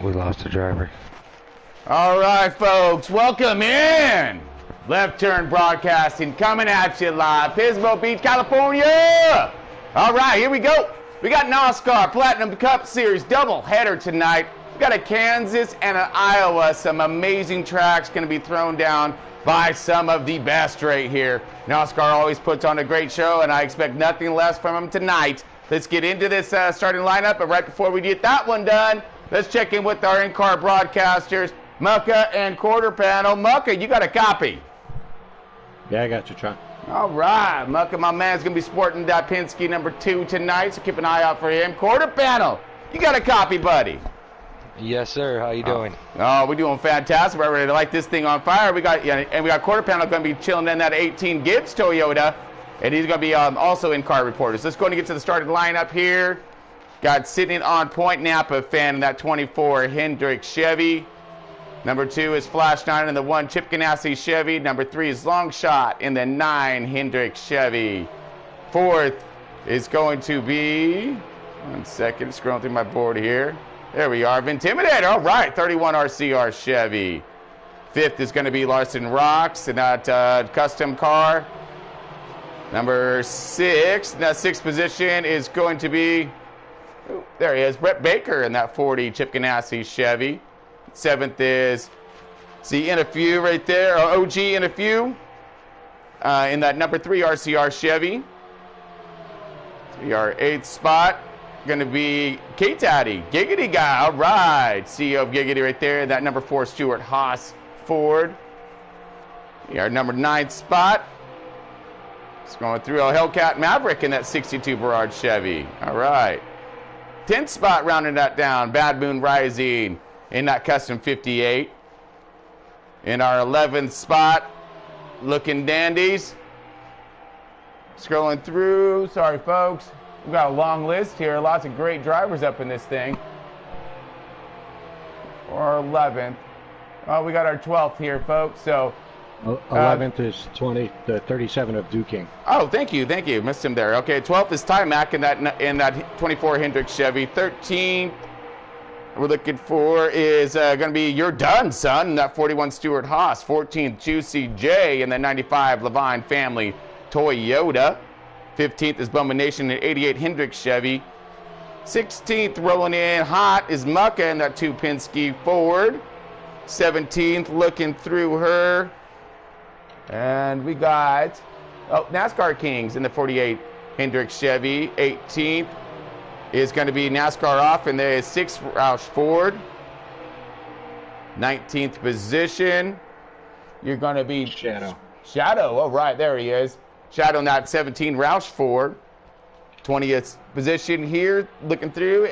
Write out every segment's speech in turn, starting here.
We lost a driver. All right, folks, welcome in. Left Turn Broadcasting coming at you live, Pismo Beach, California. All right, here we go. We got NOSSCAR Platinum Cup Series double header tonight. We got a Kansas and an Iowa. Some amazing tracks going to be thrown down by some of the best right here. NOSSCAR always puts on a great show, and I expect nothing less from them tonight. Let's get into this starting lineup, but right before we get that one done, let's check in with our in-car broadcasters, Mucka and Quarter Panel. Mucka, you got a copy? Yeah, I got you, Chuck. All right, Mucka, my man's going to be sporting that Penske number 2 tonight, so keep an eye out for him. Quarter Panel, you got a copy, buddy? Yes, sir. How you doing? Oh, we're doing fantastic. We're ready to light this thing on fire. We got Quarter Panel going to be chilling in that 18 Gibbs Toyota, and he's going to be also in-car reporters. Let's go and get to the starting lineup here. Got sitting on point Napa fan in that 24 Hendrick Chevy. Number 2 is Flash 9 in the 1 Chip Ganassi Chevy. Number 3 is Long Shot in the 9 Hendrick Chevy. 4th is going to be, 1 second, scrolling through my board here. There we are, Intimidator. All right, 31 RCR Chevy. 5th is going to be Larson Rocks in that custom car. Number 6, that 6th position is going to be, there he is, Brett Baker in that 40 Chip Ganassi Chevy. 7th is, see in a few right there, OG in a few, in that number 3 RCR Chevy. So our 8th spot, going to be K-Taddy, Giggity Guy, all right. CEO of Giggity right there, that number 4 Stuart Haas Ford. Our number 9th spot, it's going through a Hellcat Maverick in that 62 Berard Chevy, all right. 10th spot rounding that down, Bad Moon Rising in that custom 58. In our 11th spot, looking dandies. Scrolling through, sorry folks, we've got a long list here, lots of great drivers up in this thing. Our 11th, oh, we got our 12th here, folks, so. 11th is 37 of Duking. Oh, thank you, missed him there. Okay, 12th is Ty Mack in that 24 Hendrick Chevy. 13th, we're looking for is going to be You're Done, Son, in that 41 Stuart Haas. 14th, Juicy J in the 95 Levine Family Toyota. 15th is Bumba Nation in 88 Hendrick Chevy. 16th, rolling in hot, is Mucka in that 2 Penske Ford. 17th, looking through her. And we got, NASCAR Kings in the 48 Hendrick Chevy. 18th is going to be NASCAR off in the 6th Roush Ford. 19th position, you're going to be Shadow. Oh, right, there he is. Shadow in that 17 Roush Ford. 20th position here, looking through,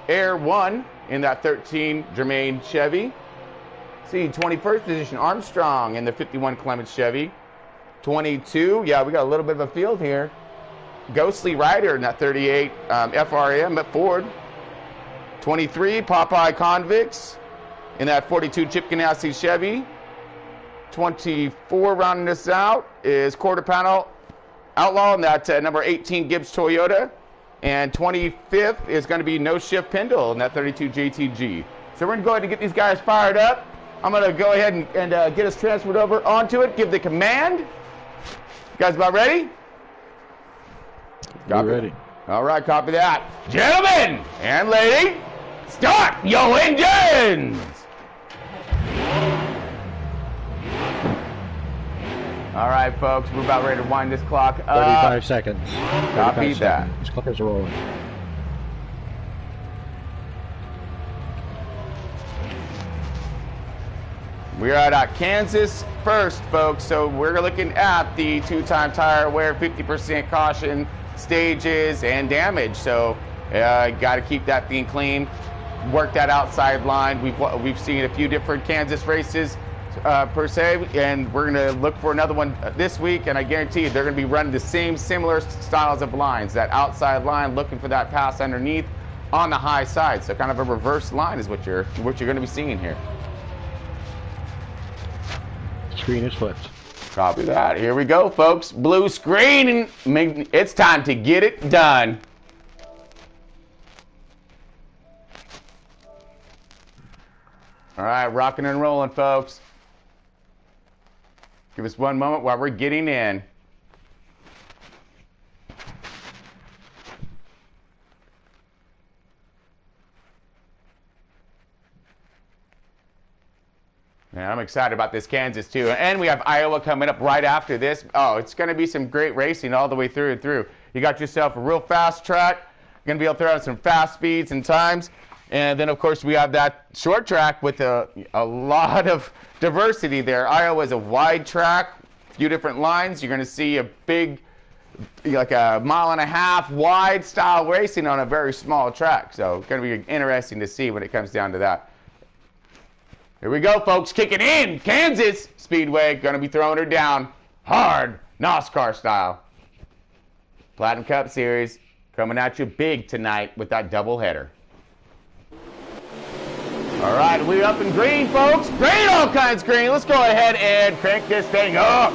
Air 1 in that 13 Germain Chevy. See, 21st position, Armstrong in the 51 Clements Chevy. 22, yeah, we got a little bit of a field here. Ghostly Rider in that 38 FRM at Ford. 23, Popeye Convicts in that 42 Chip Ganassi Chevy. 24, rounding this out, is Quarter Panel Outlaw in that number 18 Gibbs Toyota. And 25th is going to be No Shift Pendle in that 32 JTG. So we're going to go ahead and get these guys fired up. I'm going to go ahead and get us transferred over onto it, give the command. You guys about ready? We're ready. All right, copy that. Gentlemen and lady, start your engines! All right, folks, we're about ready to wind this clock up. 35 seconds. Copy that. These clickers are rolling. We are at Kansas first, folks, so we're looking at the 2-time tire wear, 50% caution, stages, and damage. So got to keep that thing clean, work that outside line. We've seen a few different Kansas races per se, and we're going to look for another one this week, and I guarantee you they're going to be running the same similar styles of lines, that outside line, looking for that pass underneath on the high side. So kind of a reverse line is what you're going to be seeing here. Screen is flipped. Copy that. Here we go, folks. Blue screen. It's time to get it done. All right, rocking and rolling, folks. Give us one moment while we're getting in. Yeah, I'm excited about this Kansas too. And we have Iowa coming up right after this. Oh, it's going to be some great racing all the way through and through. You got yourself a real fast track. You're going to be able to throw out some fast speeds and times. And then, of course, we have that short track with a lot of diversity there. Iowa is a wide track, a few different lines. You're going to see a big, like a 1.5 mile wide style racing on a very small track. So it's going to be interesting to see when it comes down to that. Here we go, folks. Kicking in. Kansas Speedway going to be throwing her down hard, NOSSCAR style. Platinum Cup Series coming at you big tonight with that doubleheader. All right, we're up in green, folks. Green, all kinds green. Let's go ahead and crank this thing up.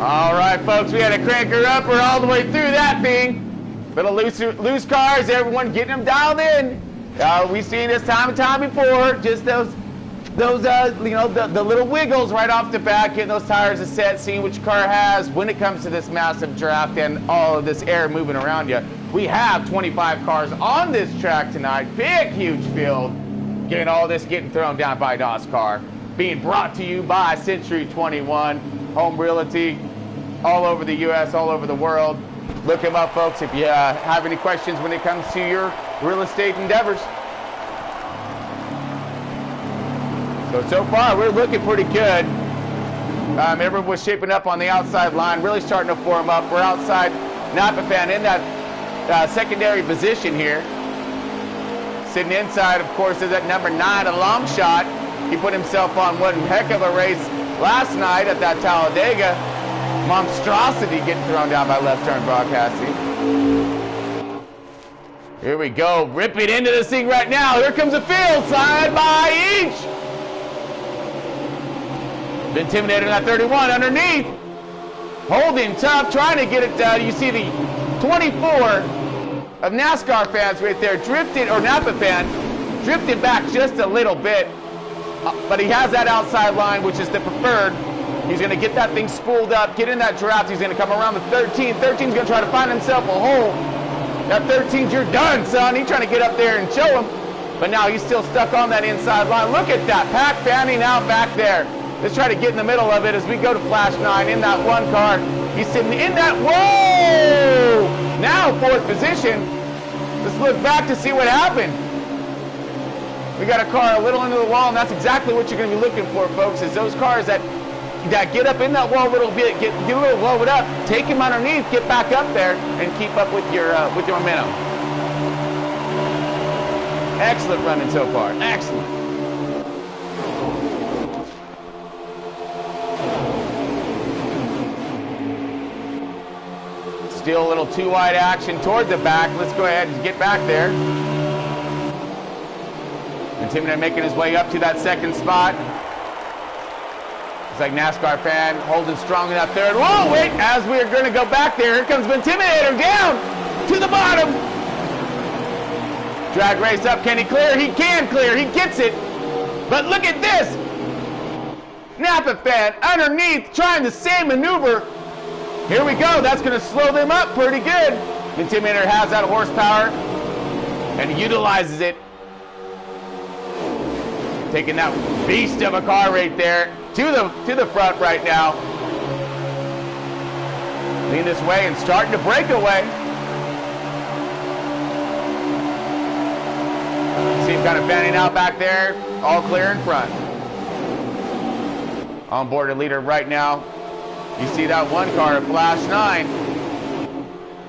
All right, folks, we had to crank her up. We're all the way through that thing. Little loose cars, everyone getting them dialed in. We've seen this time and time before. Just those you know, the little wiggles right off the bat, getting those tires a set, seeing which car has when it comes to this massive draft and all of this air moving around you. We have 25 cars on this track tonight. Big, huge field. Getting thrown down by NOSSCAR. Being brought to you by Century 21, Home Realty, all over the U.S., all over the world. Look them up, folks, if you have any questions when it comes to your real estate endeavors. So far, we're looking pretty good. Everyone was shaping up on the outside line, really starting to form up. We're outside Napa in that secondary position here. Sitting inside, of course, is at number 9, a long shot. He put himself on one heck of a race last night at that Talladega monstrosity getting thrown down by Left Turn Broadcasting. Here we go, ripping into this thing right now. Here comes the field, side by each. Intimidated at 31 underneath. Holding tough, trying to get it done. You see the 24 of NASCAR fans right there drifted, or Napa fan, drifted back just a little bit. But he has that outside line, which is the preferred. He's going to get that thing spooled up, get in that draft. He's going to come around the 13. 13's going to try to find himself a hole. That 13's, you're done, son. He's trying to get up there and show him. But now he's still stuck on that inside line. Look at that. Pack fanning out back there. Let's try to get in the middle of it as we go to Flash 9 in that one car. He's sitting in that. Whoa! Now fourth position. Let's look back to see what happened. We got a car a little into the wall, and that's exactly what you're going to be looking for, folks, is those cars that get up in that wall a little bit, get a little loaded up, take him underneath, get back up there, and keep up with your momentum. Excellent running so far. Excellent. Still a little too wide action toward the back. Let's go ahead and get back there. Intimidated making his way up to that second spot. It's like NASCAR fan holding strong in that third. Whoa, wait, as we're going to go back there, here comes Intimidator down to the bottom. Drag race up, can he clear? He can clear, he gets it. But look at this. Napa fan underneath trying the same maneuver Here we go. That's going to slow them up pretty good. Intimidator has that horsepower and utilizes it. Taking that beast of a car right there to the front right now. Lean this way and starting to break away. See him kind of fanning out back there. All clear in front. On board the leader right now. You see that one car, Flash 9.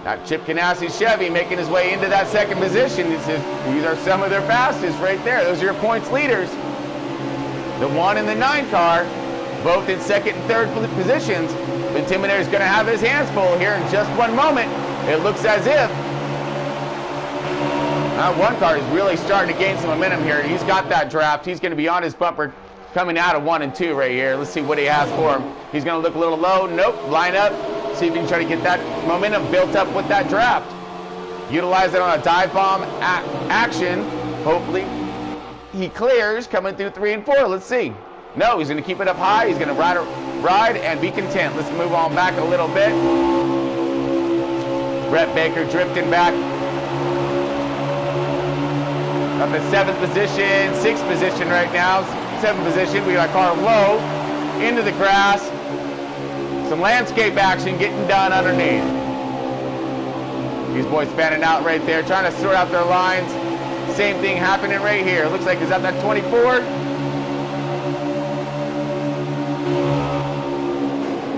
That Chip Ganassi Chevy making his way into that second position. These are some of their fastest right there. Those are your points leaders. The 1 and the 9 car, both in second and third positions. The Intimidator is going to have his hands full here in just one moment. It looks as if that one car is really starting to gain some momentum here. He's got that draft. He's going to be on his bumper coming out of 1 and 2 right here. Let's see what he has for him. He's going to look a little low. Nope. Line up. See if he can try to get that momentum built up with that draft. Utilize it on a dive bomb action. Hopefully he clears coming through 3 and 4. Let's see. No, he's going to keep it up high. He's going to ride and be content. Let's move on back a little bit. Brett Baker drifting back. Up at 7th position, 6th position right now. 7th position. We got a car low into the grass. Some landscape action getting done underneath. These boys fanning out right there, trying to sort out their lines. Same thing happening right here. Looks like, is that 24?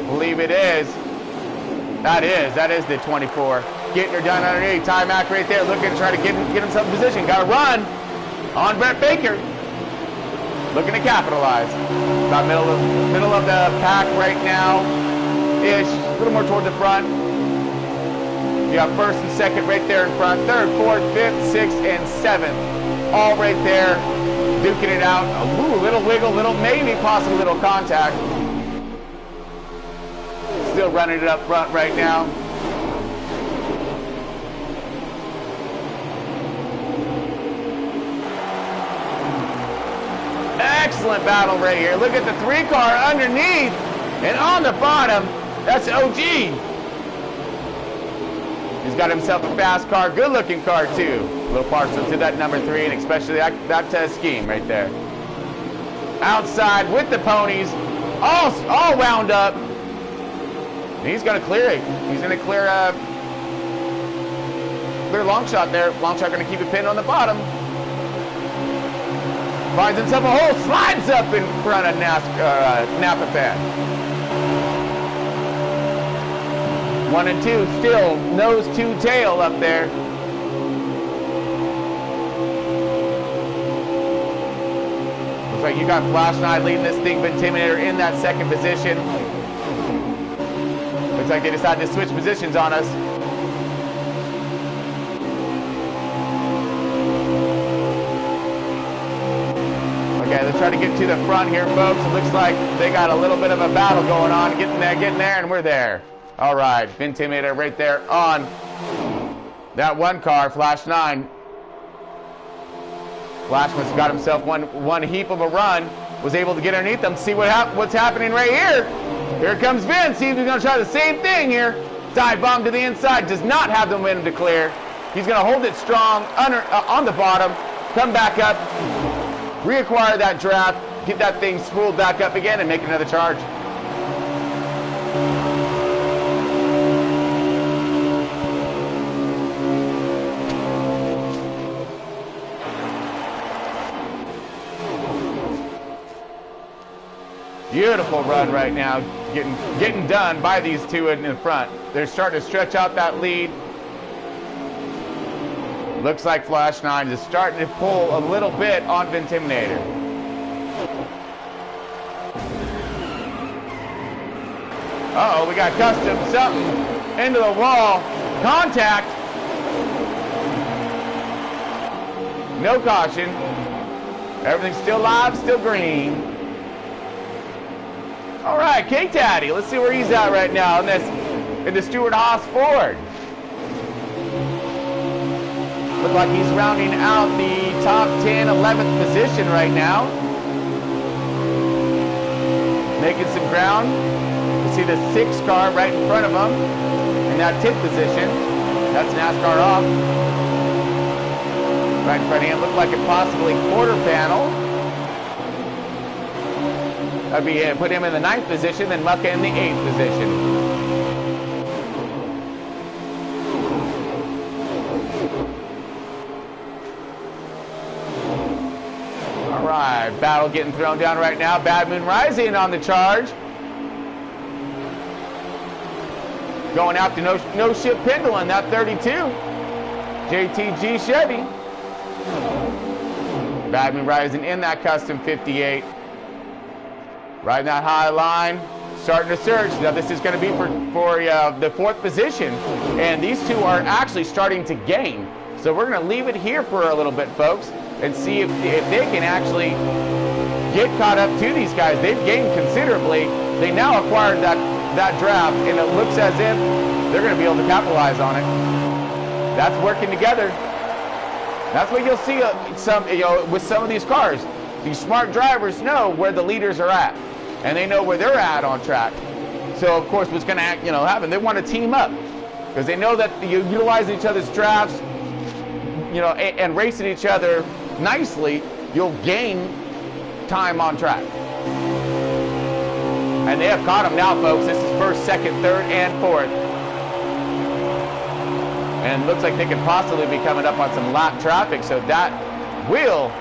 Believe it is. That is the 24. Getting her done underneath. Timac right there, looking to try to get himself in position. Got to run on Brett Baker. Looking to capitalize. About middle of the pack right now. Ish. A little more toward the front. You got first and second right there in front. Third, fourth, fifth, sixth, and seventh. All right there. Duking it out. Ooh, little wiggle, maybe possible little contact. Still running it up front right now. Excellent battle right here. Look at the 3 car underneath and on the bottom. That's OG. He's got himself a fast car, good looking car too. A little partial to that number 3 and especially that scheme right there. Outside with the ponies, all wound up. And he's going to clear it. He's going to clear long shot there. Long shot going to keep it pinned on the bottom. Finds himself a hole, slides up in front of Napa fan. 1 and 2, still nose to tail up there. Looks like you got Flash 9 leading this thing, but Intimidator in that second position. Looks like they decided to switch positions on us. Okay, let's try to get to the front here, folks. It looks like they got a little bit of a battle going on. Getting there, and we're there. All right, Intimidator right there on that one car, Flash 9. Flash must have got himself one heap of a run. Was able to get underneath them. See what's happening right here. Here comes Vince. See if he's going to try the same thing here. Dive bomb to the inside. Does not have the momentum to clear. He's going to hold it strong on the bottom. Come back up. Reacquire that draft. Get that thing spooled back up again and make another charge. Beautiful run right now, getting done by these two in the front. They're starting to stretch out that lead. Looks like Flash 9 is starting to pull a little bit on Intimidator. Uh-oh, we got custom something into the wall. Contact. No caution. Everything's still live, still green. All right, K-Taddy, let's see where he's at right now in the Stewart Haas Ford. Looks like he's rounding out the top 10, 11th position right now. Making some ground. see the 6 car right in front of him in that tip position. That's NASCAR off. Right in front of him, looked like a possibly quarter panel. That'd be it. Put him in the 9th position, then Mucka in the 8th position. All right, battle getting thrown down right now. Bad Moon Rising on the charge. Going out to no ship Pendle in that 32. JTG Chevy. Bad Moon Rising in that custom 58. Riding that high line, starting to search. Now this is going to be for the 4th position, and these two are actually starting to gain. So we're going to leave it here for a little bit, folks, and see if they can actually get caught up to these guys. They've gained considerably. They now acquired that draft, and it looks as if they're going to be able to capitalize on it. That's working together. That's what you'll see with some of these cars. These smart drivers know where the leaders are at, and they know where they're at on track. So of course, what's going to happen? They want to team up because they know that you utilize each other's drafts, and racing each other nicely, you'll gain time on track. And they have caught them now, folks. This is 1st, 2nd, 3rd, and 4th. And it looks like they could possibly be coming up on some lap traffic, so that will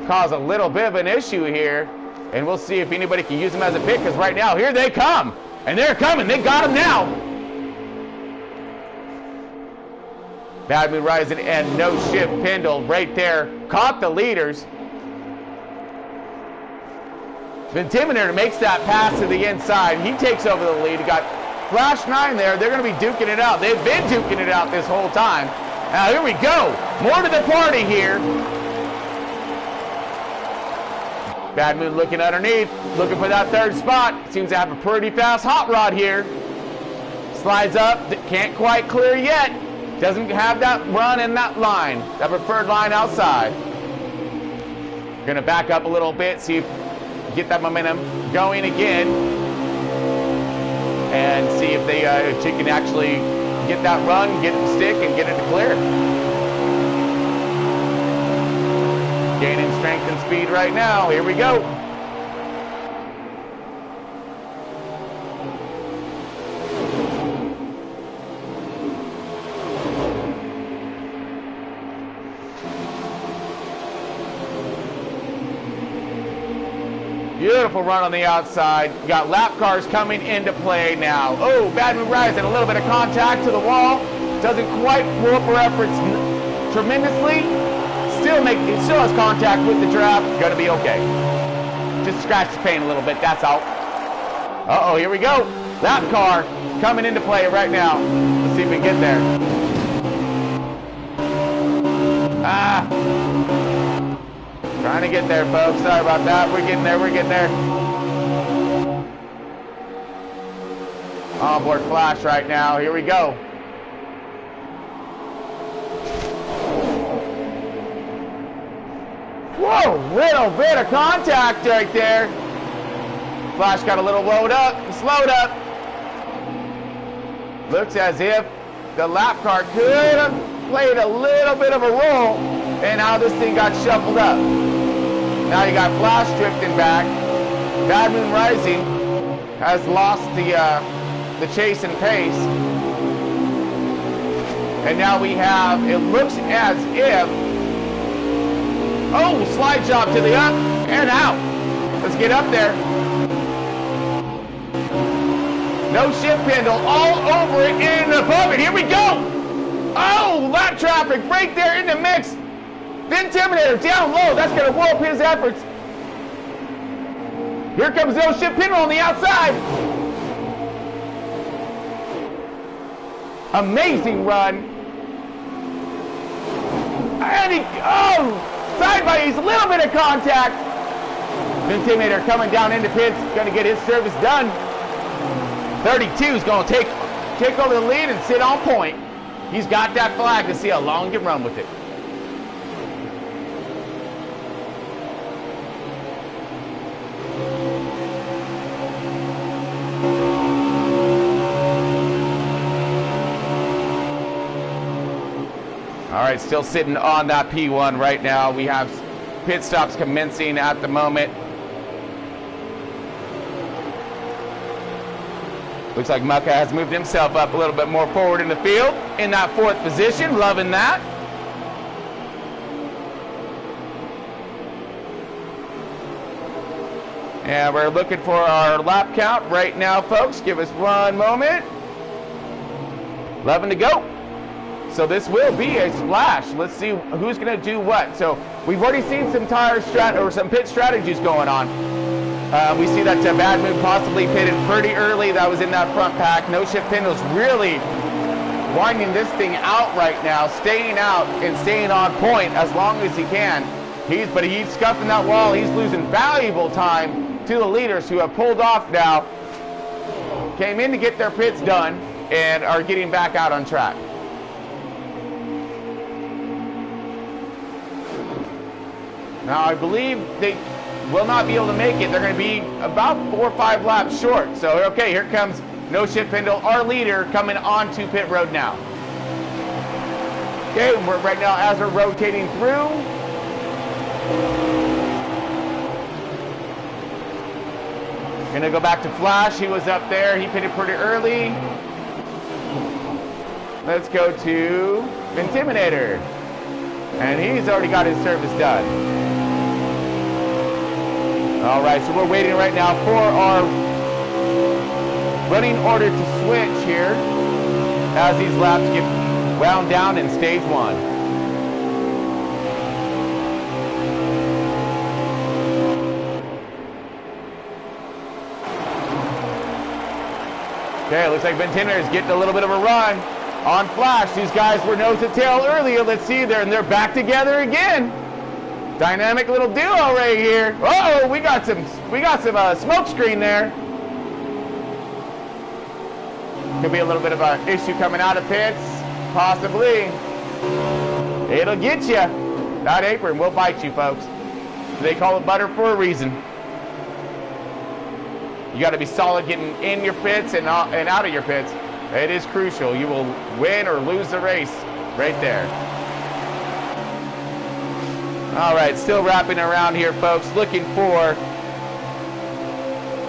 cause a little bit of an issue here. And we'll see if anybody can use them as a pick, because right now, here they come. And they're coming. They got them now. Bad Moon Rising and No Ship Pendle right there caught the leaders. The Intimidator makes that pass to the inside. He takes over the lead. He got Flash 9 there. They're going to be duking it out. They've been duking it out this whole time. Now here we go. More to the party here. Bad Moon looking underneath, looking for that 3rd spot. Seems to have a pretty fast hot rod here. Slides up, can't quite clear yet. Doesn't have that run in that line, that preferred line outside. Gonna back up a little bit, see if get that momentum going again, and see if she can actually get that run, get it to stick, and get it to clear. Gaining strength and speed right now. Here we go. Beautiful run on the outside. You got lap cars coming into play now. Oh, Bad Moon Rising, a little bit of contact to the wall. Doesn't quite pull up her efforts tremendously. Still has contact with the draft. Gonna be okay. Just scratch the paint a little bit, that's all. Uh-oh, here we go. Lap car coming into play right now. Let's see if we can get there. Trying to get there, folks. Sorry about that. We're getting there. Onboard Flash right now. Here we go. Whoa, little bit of contact right there. Flash got a little slowed up. Looks as if the lap car could have played a little bit of a role in how this thing got shuffled up. Now you got Flash drifting back. Bad Moon Rising has lost the chase and pace. And now we have, it looks as if, oh, slide job to the up and out. Let's get up there. No ship Pendle all over it and above it. Here we go. Oh, lap traffic right there in the mix. The Intimidator down low. That's going to whoop his efforts. Here comes No Ship Pendle on the outside. Amazing run. And side by he's a little bit of contact. The Intimidator coming down into pits, going to get his service done. 32 is going to take over the lead and sit on point. He's got that flag to see how long he can run with it. right, still sitting on that P1 right now. We have pit stops commencing at the moment. Looks like Mucka has moved himself up a little bit more forward in the field in that 4th position. Loving that. And we're looking for our lap count right now, folks. Give us one moment. 11 to go. So this will be a splash. Let's see who's going to do what. So we've already seen some some pit strategies going on. We see that Bad Moon possibly pitted pretty early. That was in that front pack. No Shift Pendle's really winding this thing out right now, staying out and staying on point as long as he can. But he's scuffing that wall. He's losing valuable time to the leaders who have pulled off now, came in to get their pits done, and are getting back out on track. Now, I believe they will not be able to make it. They're going to be about 4 or 5 laps short. So, okay, here comes No Shift Pendle, our leader, coming onto pit road now. Okay, right now as we're rotating through, gonna go back to Flash. He was up there. He pitted pretty early. Let's go to Intimidator. And he's already got his service done. All right, so we're waiting right now for our running order to switch here as these laps get wound down in stage 1. Okay, looks like Bentiner is getting a little bit of a run on Flash. These guys were nose to tail earlier. Let's see there, and they're back together again. Dynamic little duo right here. Oh, we got some smoke screen there. Could be a little bit of an issue coming out of pits, possibly. It'll get you. That apron will bite you, folks. They call it butter for a reason. You got to be solid getting in your pits and out of your pits. It is crucial. You will win or lose the race right there. All right, still wrapping around here, folks. Looking for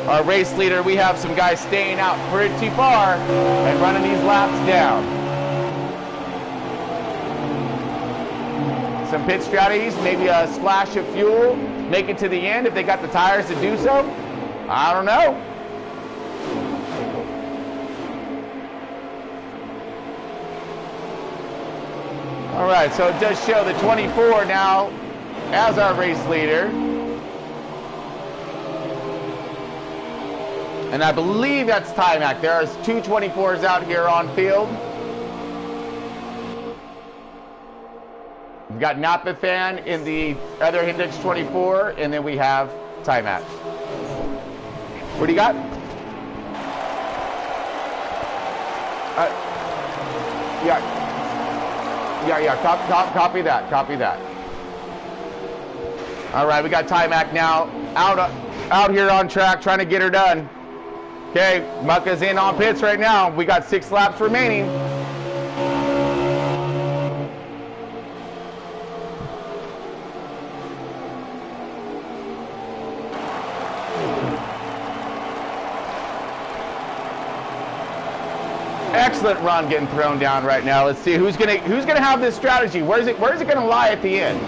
our race leader. We have some guys staying out pretty far and running these laps down. Some pit strategies, maybe a splash of fuel, make it to the end if they got the tires to do so. I don't know. All right, so it does show the 24 now as our race leader. And I believe that's Timac. There's 2 24s out here on field. We've got Napathan in the other Hendrix 24, and then we have Timac. What do you got? Copy that. All right, we got Timac now out here on track trying to get her done. Okay, Mucka's in on pits right now. We got 6 laps remaining. Excellent run getting thrown down right now. Let's see who's gonna have this strategy. Where is it gonna lie at the end?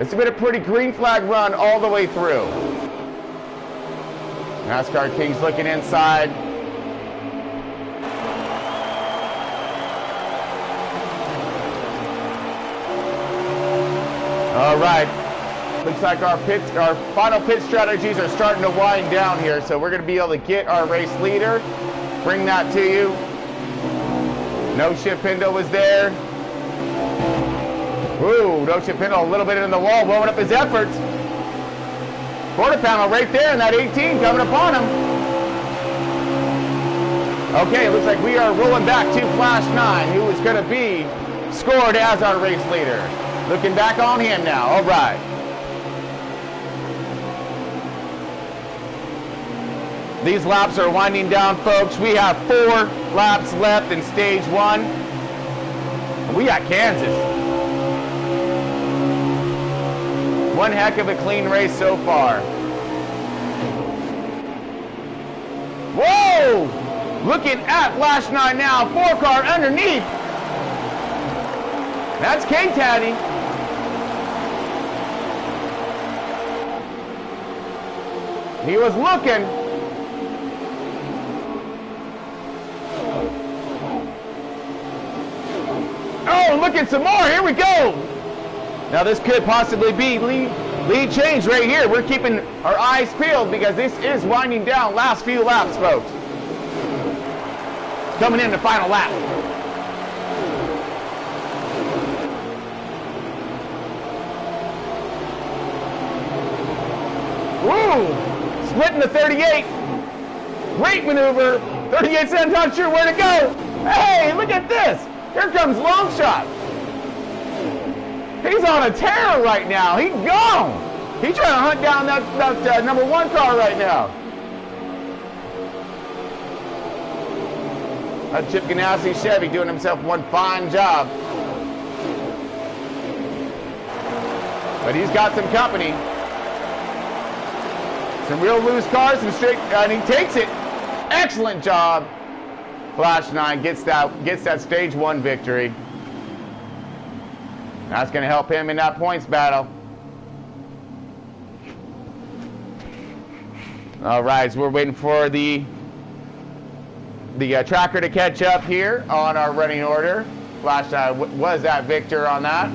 It's been a pretty green flag run all the way through. NASCAR King's looking inside. All right. Looks like our final pit strategies are starting to wind down here, so we're gonna be able to get our race leader. Bring that to you. No Shift Pendle was there. Ooh, No Shift Pendle a little bit in the wall, blowing up his efforts. Quarter panel right there, and that 18 coming upon him. Okay, it looks like we are rolling back to Flash 9, who is going to be scored as our race leader. Looking back on him now. All right. These laps are winding down, folks. We have 4 laps left in stage 1. We got Kansas. One heck of a clean race so far. Whoa! Looking at Flash 9 now. 4-car underneath. That's K-Taddy. He was looking. Oh, look at some more. Here we go. Now this could possibly be lead change right here. We're keeping our eyes peeled because this is winding down. Last few laps, folks. Coming in the final lap. Woo! Splitting the 38. Great maneuver. 38 cents, not sure where to go. Hey, look at this. Here comes Longshot. He's on a tear right now. He's gone. He's trying to hunt down that number 1 car right now. That Chip Ganassi Chevy doing himself one fine job. But he's got some company. Some real loose cars, some straight, and he takes it. Excellent job. Flash 9 gets that stage 1 victory. That's going to help him in that points battle. All right, so we're waiting for the tracker to catch up here on our running order. Flash 9 was that victor on that.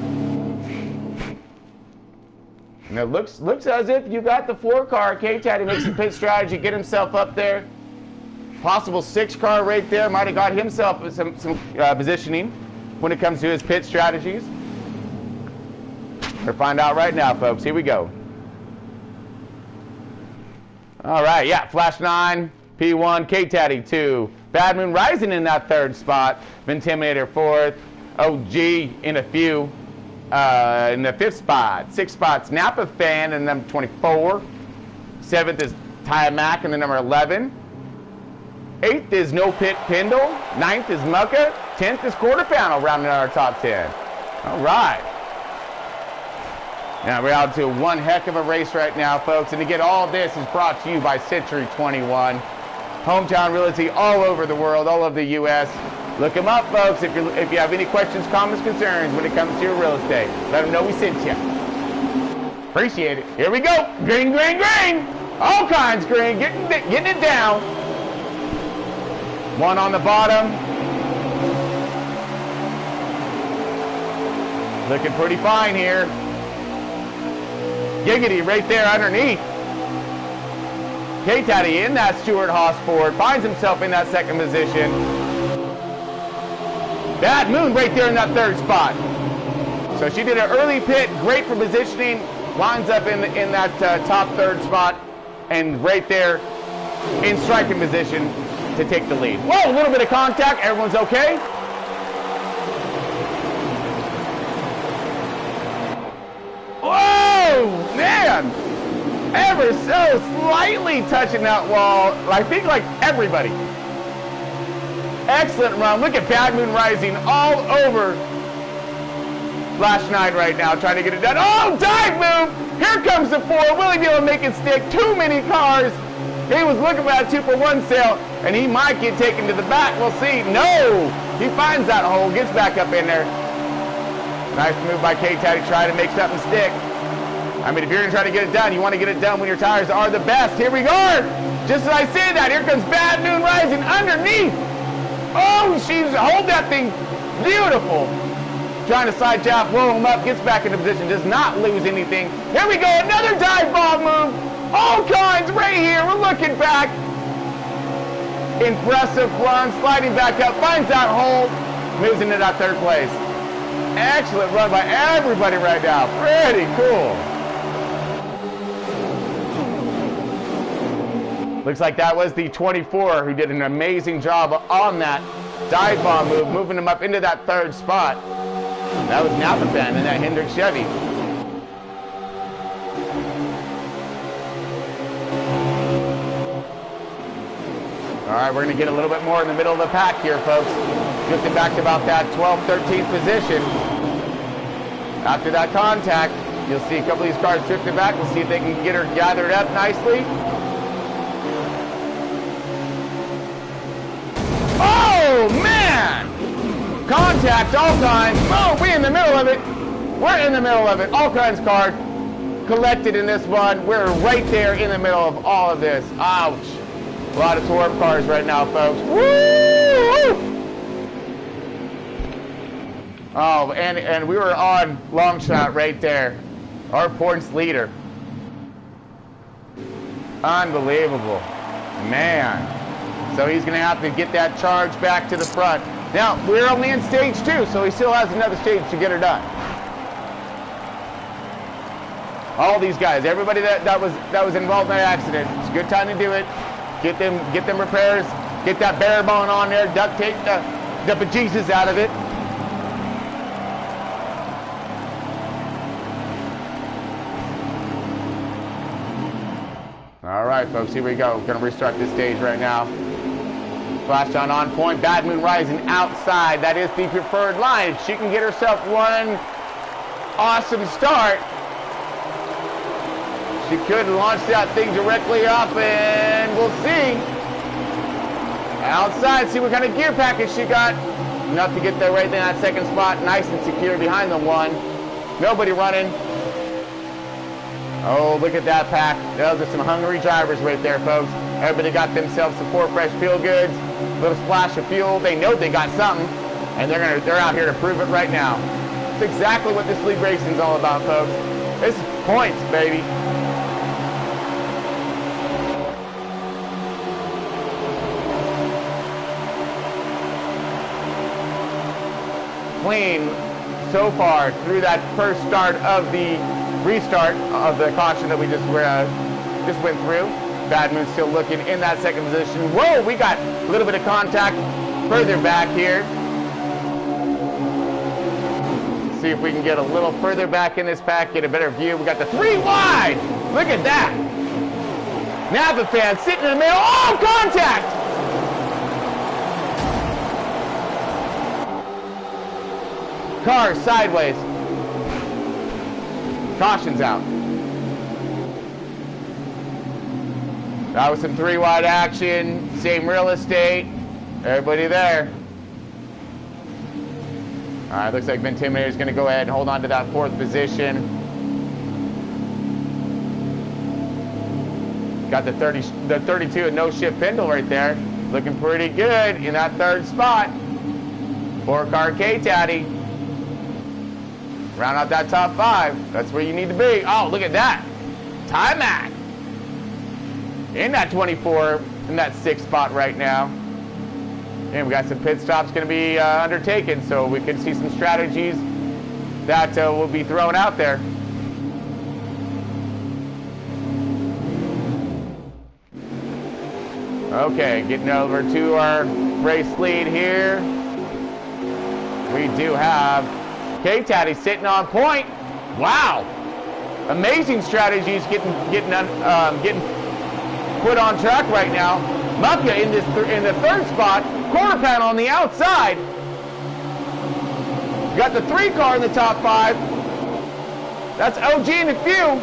And it looks as if you got the 4-car. K-Taddy makes some pit strategy, get himself up there. Possible 6-car right there. Might have got himself some positioning when it comes to his pit strategies. We'll find out right now, folks. Here we go. All right, yeah, Flash 9, P1, K-Taddy 2. Bad Moon Rising in that 3rd spot. Vintimidator 4th. OG in a few. In the 5th spot. 6th spot's Napa Fan in number 24. 7th is Ty Mac in the number 11. 8th is No Pit Pindle. 9th is Mucka. 10th is Quarter Panel, rounding out our top 10. All right. Now we're out to one heck of a race right now, folks. And again, all of this is brought to you by Century 21. Hometown Realty all over the world, all over the U.S. Look them up, folks, if you have any questions, comments, concerns when it comes to your real estate. Let them know we sent you. Appreciate it. Here we go. Green, green, green. All kinds green. Getting it down. One on the bottom. Looking pretty fine here. Giggity right there underneath. K-Taddy in that Stewart Haas Ford. Finds himself in that 2nd position. Bad Moon right there in that 3rd spot. So she did an early pit. Great for positioning. Lines up in that top 3rd spot. And right there in striking position to take the lead. Whoa, a little bit of contact. Everyone's okay. Whoa, man. Ever so slightly touching that wall. I think like everybody. Excellent run. Look at Bad Moon Rising all over Flash 9 right now, trying to get it done. Oh, dive move. Here comes the 4. Will he be able to make it stick? Too many cars. He was looking for that 2-for-1 sale, and he might get taken to the back. We'll see. No. He finds that hole, gets back up in there. Nice move by K-Taddy, trying to make something stick. I mean, if you're going to try to get it done, you want to get it done when your tires are the best. Here we go. Just as I say that, here comes Bad Moon Rising underneath. Oh, she's hold that thing. Beautiful. Trying to side jab, blow him up, gets back into position, does not lose anything. Here we go, another dive bomb move. All kinds right here. We're looking back. Impressive run, sliding back up, finds that hole, moves into that 3rd place. Excellent run by everybody right now. Pretty cool. Looks like that was the 24 who did an amazing job on that dive bomb move, moving him up into that 3rd spot. That was Napa Fan in that Hendrick Chevy. All right, we're going to get a little bit more in the middle of the pack here, folks. Drifting back to about that 12th, 13th position. After that contact, you'll see a couple of these cars drifting back. We'll see if they can get her gathered up nicely. Oh, man! Contact all kinds. Oh, we're in the middle of it. We're in the middle of it. All kinds of cars collected in this one. We're right there in the middle of all of this. Ouch. A lot of tore up cars right now, folks. Woo! Oh, and we were on long shot right there. Our points leader. Unbelievable. Man. So he's going to have to get that charge back to the front. Now, we're only in stage 2, so he still has another stage to get her done. All these guys, everybody that was involved in that accident, it's a good time to do it. Get them repairs, get that bare bone on there, duct tape the bejesus out of it. All right, folks, here we go. We're going to restart this stage right now. Flash on point. Bad Moon Rising outside. That is the preferred line. If she can get herself one awesome start, she could launch that thing directly up, and we'll see. Outside, see what kind of gear package she got. Enough to get there right in that second spot. Nice and secure behind the one. Nobody running. Oh, look at that pack. Those are some hungry drivers right there, folks. Everybody got themselves some 4 Fresh Feel Goods, a little splash of fuel. They know they got something, and they're out here to prove it right now. That's exactly what this league racing is all about, folks. This is points, baby. Clean so far through that first start of the restart of the caution that we just went through. Bad Moon still looking in that second position. Whoa, we got a little bit of contact further back here. See if we can get a little further back in this pack, get a better view. We got the 3 wide. Look at that. Napa fan sitting in the middle. Oh, contact! Car sideways. Caution's out. That was some 3 wide action. Same real estate. Everybody there. All right, looks like Ventimidator's going to go ahead and hold on to that 4th position. Got the 32 and no shift Pendle right there. Looking pretty good in that 3rd spot. 4-car K-Taddy. Round out that top 5. That's where you need to be. Oh, look at that. Timac. In that 24, in that 6th spot right now. And we got some pit stops going to be undertaken, so we can see some strategies that will be thrown out there. Okay, getting over to our race lead here. We do have K-Taddy sitting on point. Wow. Amazing strategies getting put on track right now. Mucka in the 3rd spot. Quarter panel on the outside. Got the 3-car in the top 5. That's OG and a few.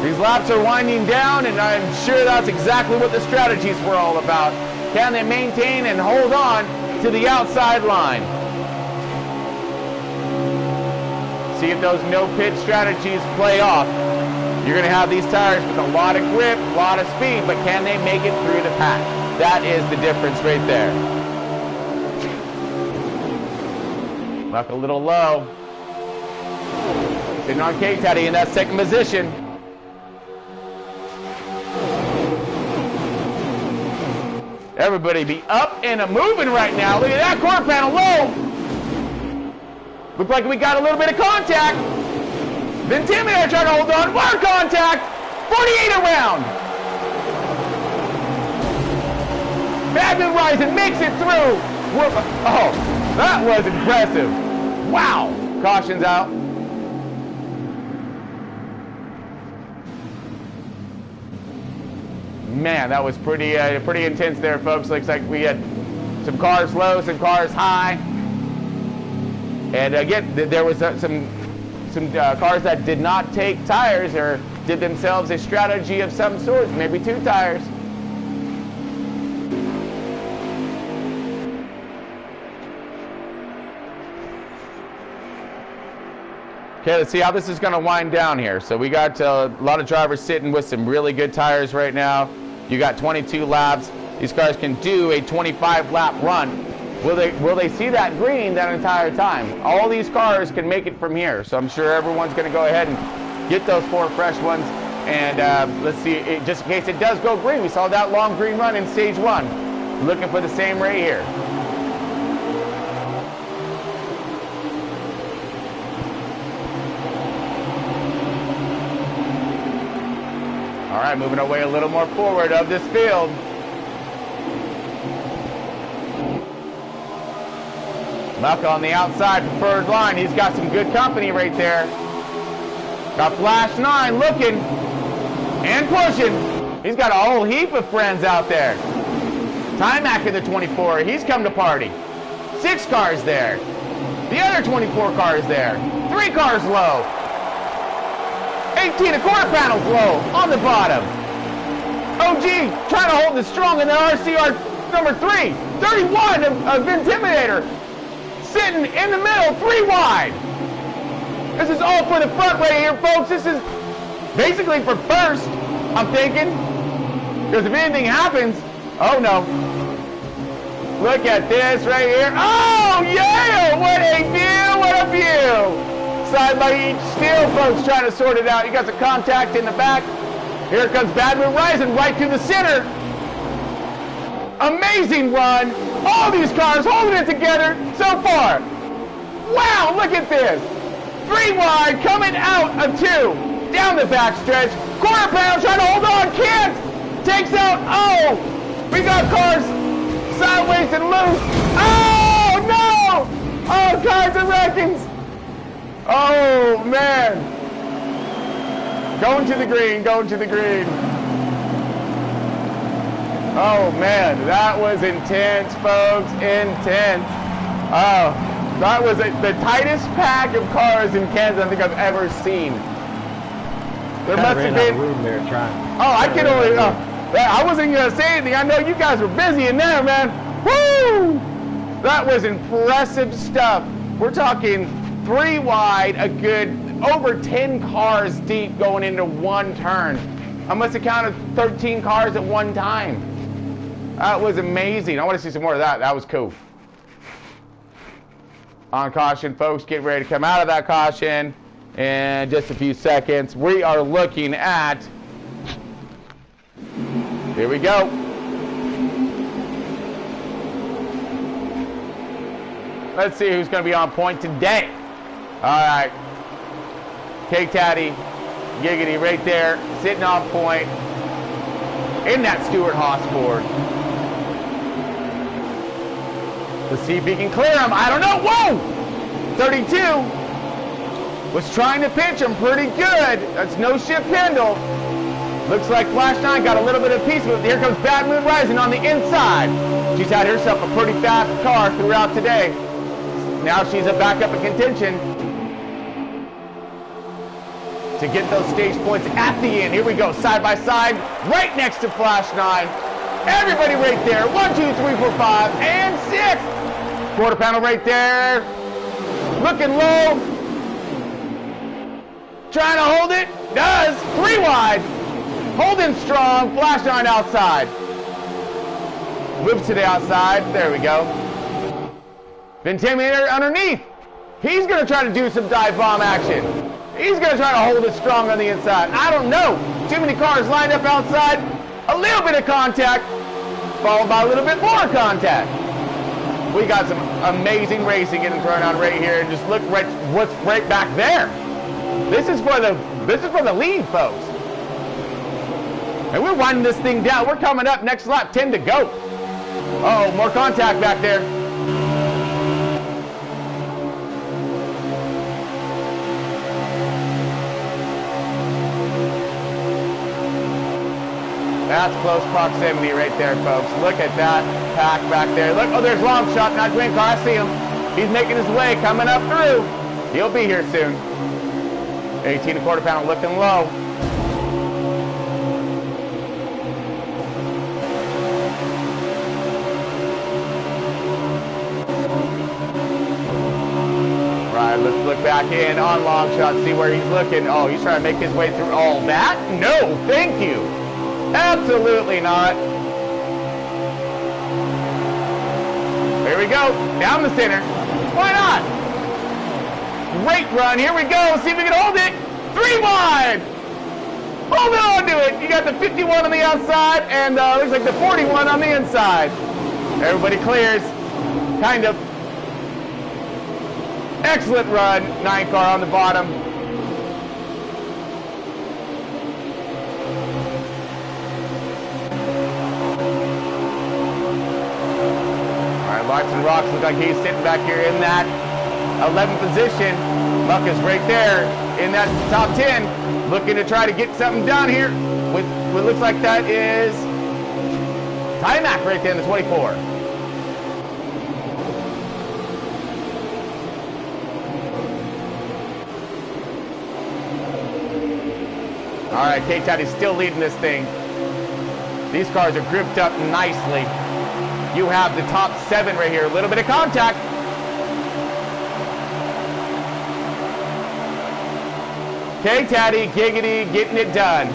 These laps are winding down, and I'm sure that's exactly what the strategies were all about. Can they maintain and hold on to the outside line? See if those no pit strategies play off. You're going to have these tires with a lot of grip, a lot of speed, but can they make it through the pack? That is the difference right there. Luck a little low. Sitting on K-Taddy in that 2nd position. Everybody be up and moving right now. Look at that quarter panel low. Look like we got a little bit of contact. Ventimidator trying to hold on. More contact. 48 around. Bad Moon Rising makes it through. Oh, that was impressive. Wow. Caution's out. Man, that was pretty intense there, folks. Looks like we had some cars low, some cars high. And again, there was some cars that did not take tires or did themselves a strategy of some sort, maybe 2 tires. Okay, let's see how this is going to wind down here. So we got a lot of drivers sitting with some really good tires right now. You got 22 laps. These cars can do a 25-lap run. Will they see that green that entire time? All these cars can make it from here. So I'm sure everyone's going to go ahead and get those 4 fresh ones. And let's see, just in case it does go green. We saw that long green run in stage 1. Looking for the same right here. All right, moving our way a little more forward of this field. Muck on the outside preferred line. He's got some good company right there. Got Flash 9 looking and pushing. He's got a whole heap of friends out there. Timac in the 24. He's come to party. 6 cars there. The other 24 cars there. 3 cars low. 18 a quarter panels low on the bottom. OG trying to hold it strong in the RCR number 3. 31 of Intimidator sitting in the middle, 3 wide. This is all for the front right here, folks. This is basically for first, I'm thinking. Because if anything happens, oh no. Look at this right here. Oh yeah, what a view, what a view. Side by each steel, folks, trying to sort it out. You got the contact in the back. Here comes Bad Moon Rising right through the center. Amazing run. All these cars holding it together so far. Wow, look at this. 3 wide, coming out of 2. Down the back stretch. Quarter panel trying to hold on, can't. Takes out, oh. We got cars sideways and loose. Oh, no. Oh, cars are wrecking. Oh, man. Going to the green, going to the green. Oh, man, that was intense, folks, intense. Oh, that was the tightest pack of cars in Kansas I think I've ever seen. There must have been room there trying. Oh, I can only. I wasn't gonna say anything. I know you guys were busy in there, man. Woo! That was impressive stuff. We're talking 3 wide, a good over 10 cars deep going into 1 turn. I must have counted 13 cars at one time. That was amazing. I want to see some more of that. That was cool. On caution, folks, get ready to come out of that caution in just a few seconds. We are looking at, here we go. Let's see who's going to be on point today. All right. K-Taddy, Giggity right there, sitting on point in that Stewart Haas Ford. Let's see if he can clear him. I don't know. Whoa! 32 was trying to pitch him pretty good. That's no shift handle. Looks like Flash 9 got a little bit of peace with it. Here comes Bad Moon Rising on the inside. She's had herself a pretty fast car throughout today. Now she's a backup in contention to get those stage points at the end. Here we go, side by side, right next to Flash 9. Everybody right there. 1, 2, 3, 4, 5, and 6. Quarter panel right there. Looking low. Trying to hold it. Does. 3 wide. Holding strong. Flash 9 outside. Whips to the outside. There we go. Intimidator underneath. He's going to try to do some dive bomb action. He's going to try to hold it strong on the inside. I don't know. Too many cars lined up outside. A little bit of contact, followed by a little bit more contact. We got some amazing racing getting thrown out right here, and just look right what's right back there. This is for the lead, folks. And we're winding this thing down. We're coming up next lap, 10 to go. Uh-oh, more contact back there. That's close proximity right there, folks. Look at that pack back there. Look, oh, there's long shot, not green car. I see him. He's making his way, coming up through. He'll be here soon. 18 1/4 pound looking low. Right, let's look back in on long shot, see where he's looking. Oh, he's trying to make his way through all that? No, thank you. Absolutely not. Here we go, down the center. Why not? Great run, here we go. See if we can hold it. 3 wide. Hold on to it. You got the 51 on the outside and looks like the 41 on the inside. Everybody clears. Kind of. Excellent run. 9 car on the bottom. Lots and Rocks look like he's sitting back here in that 11th position. Luck is right there in that top 10, looking to try to get something done here with what looks like that is Mac right there in the 24. All right, K-Taddy's still leading this thing. These cars are grouped up nicely. You have the top 7 right here. A little bit of contact. K-Taddy, Giggity, getting it done.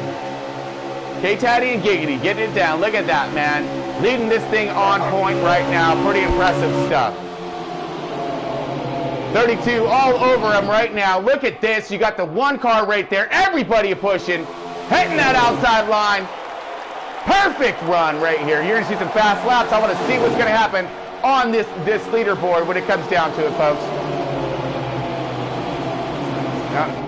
K-Taddy and Giggity, getting it down. Look at that, man. Leading this thing on point right now. Pretty impressive stuff. 32 all over him right now. Look at this. You got the 1 car right there. Everybody pushing. Hitting that outside line. Perfect run right here. You're going to see some fast laps. I want to see what's going to happen on this leaderboard when it comes down to it, folks.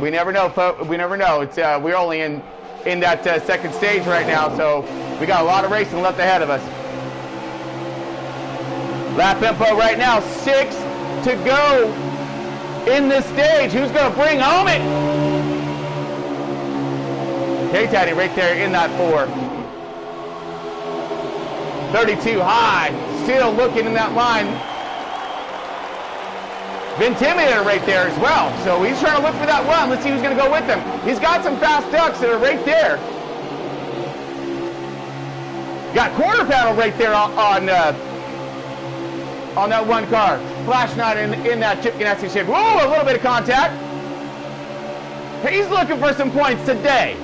We never know, folks. We never know. It's we're only in that second stage right now, so we got a lot of racing left ahead of us. Lap info right now, 6 to go in this stage. Who's going to bring home it? K-Taddy right there in that 4. 32 high, still looking in that line. Intimidator right there as well. So he's trying to look for that run. Let's see who's going to go with him. He's got some fast ducks that are right there. Got quarter panel right there on that 1 car. Flash 9 in that Chip Ganassi shape. Whoa, a little bit of contact. He's looking for some points today.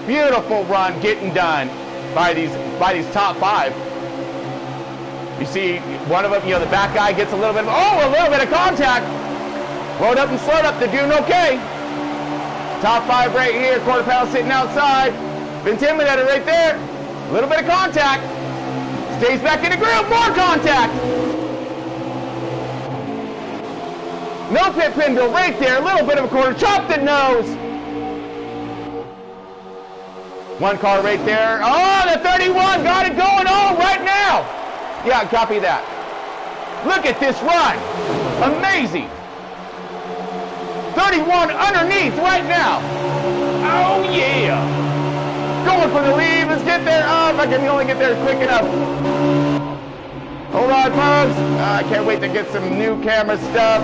Beautiful run getting done by these top 5. You see one of them, you know, the back guy gets a little bit of contact. Load up and slowed up, they're doing okay. Top 5 right here, quarter panel sitting outside. Intimidator right there. A little bit of contact. Stays back in the groove, more contact. No pit pinwheel right there, a little bit of a corner, chopped the nose. 1 car right there. Oh, the 31 got it going on right now. Yeah, copy that. Look at this run. Amazing. 31 underneath right now. Oh, yeah. Going for the lead. Let's get there. Oh, if I can only get there quick enough. Hold on, folks. I can't wait to get some new camera stuff.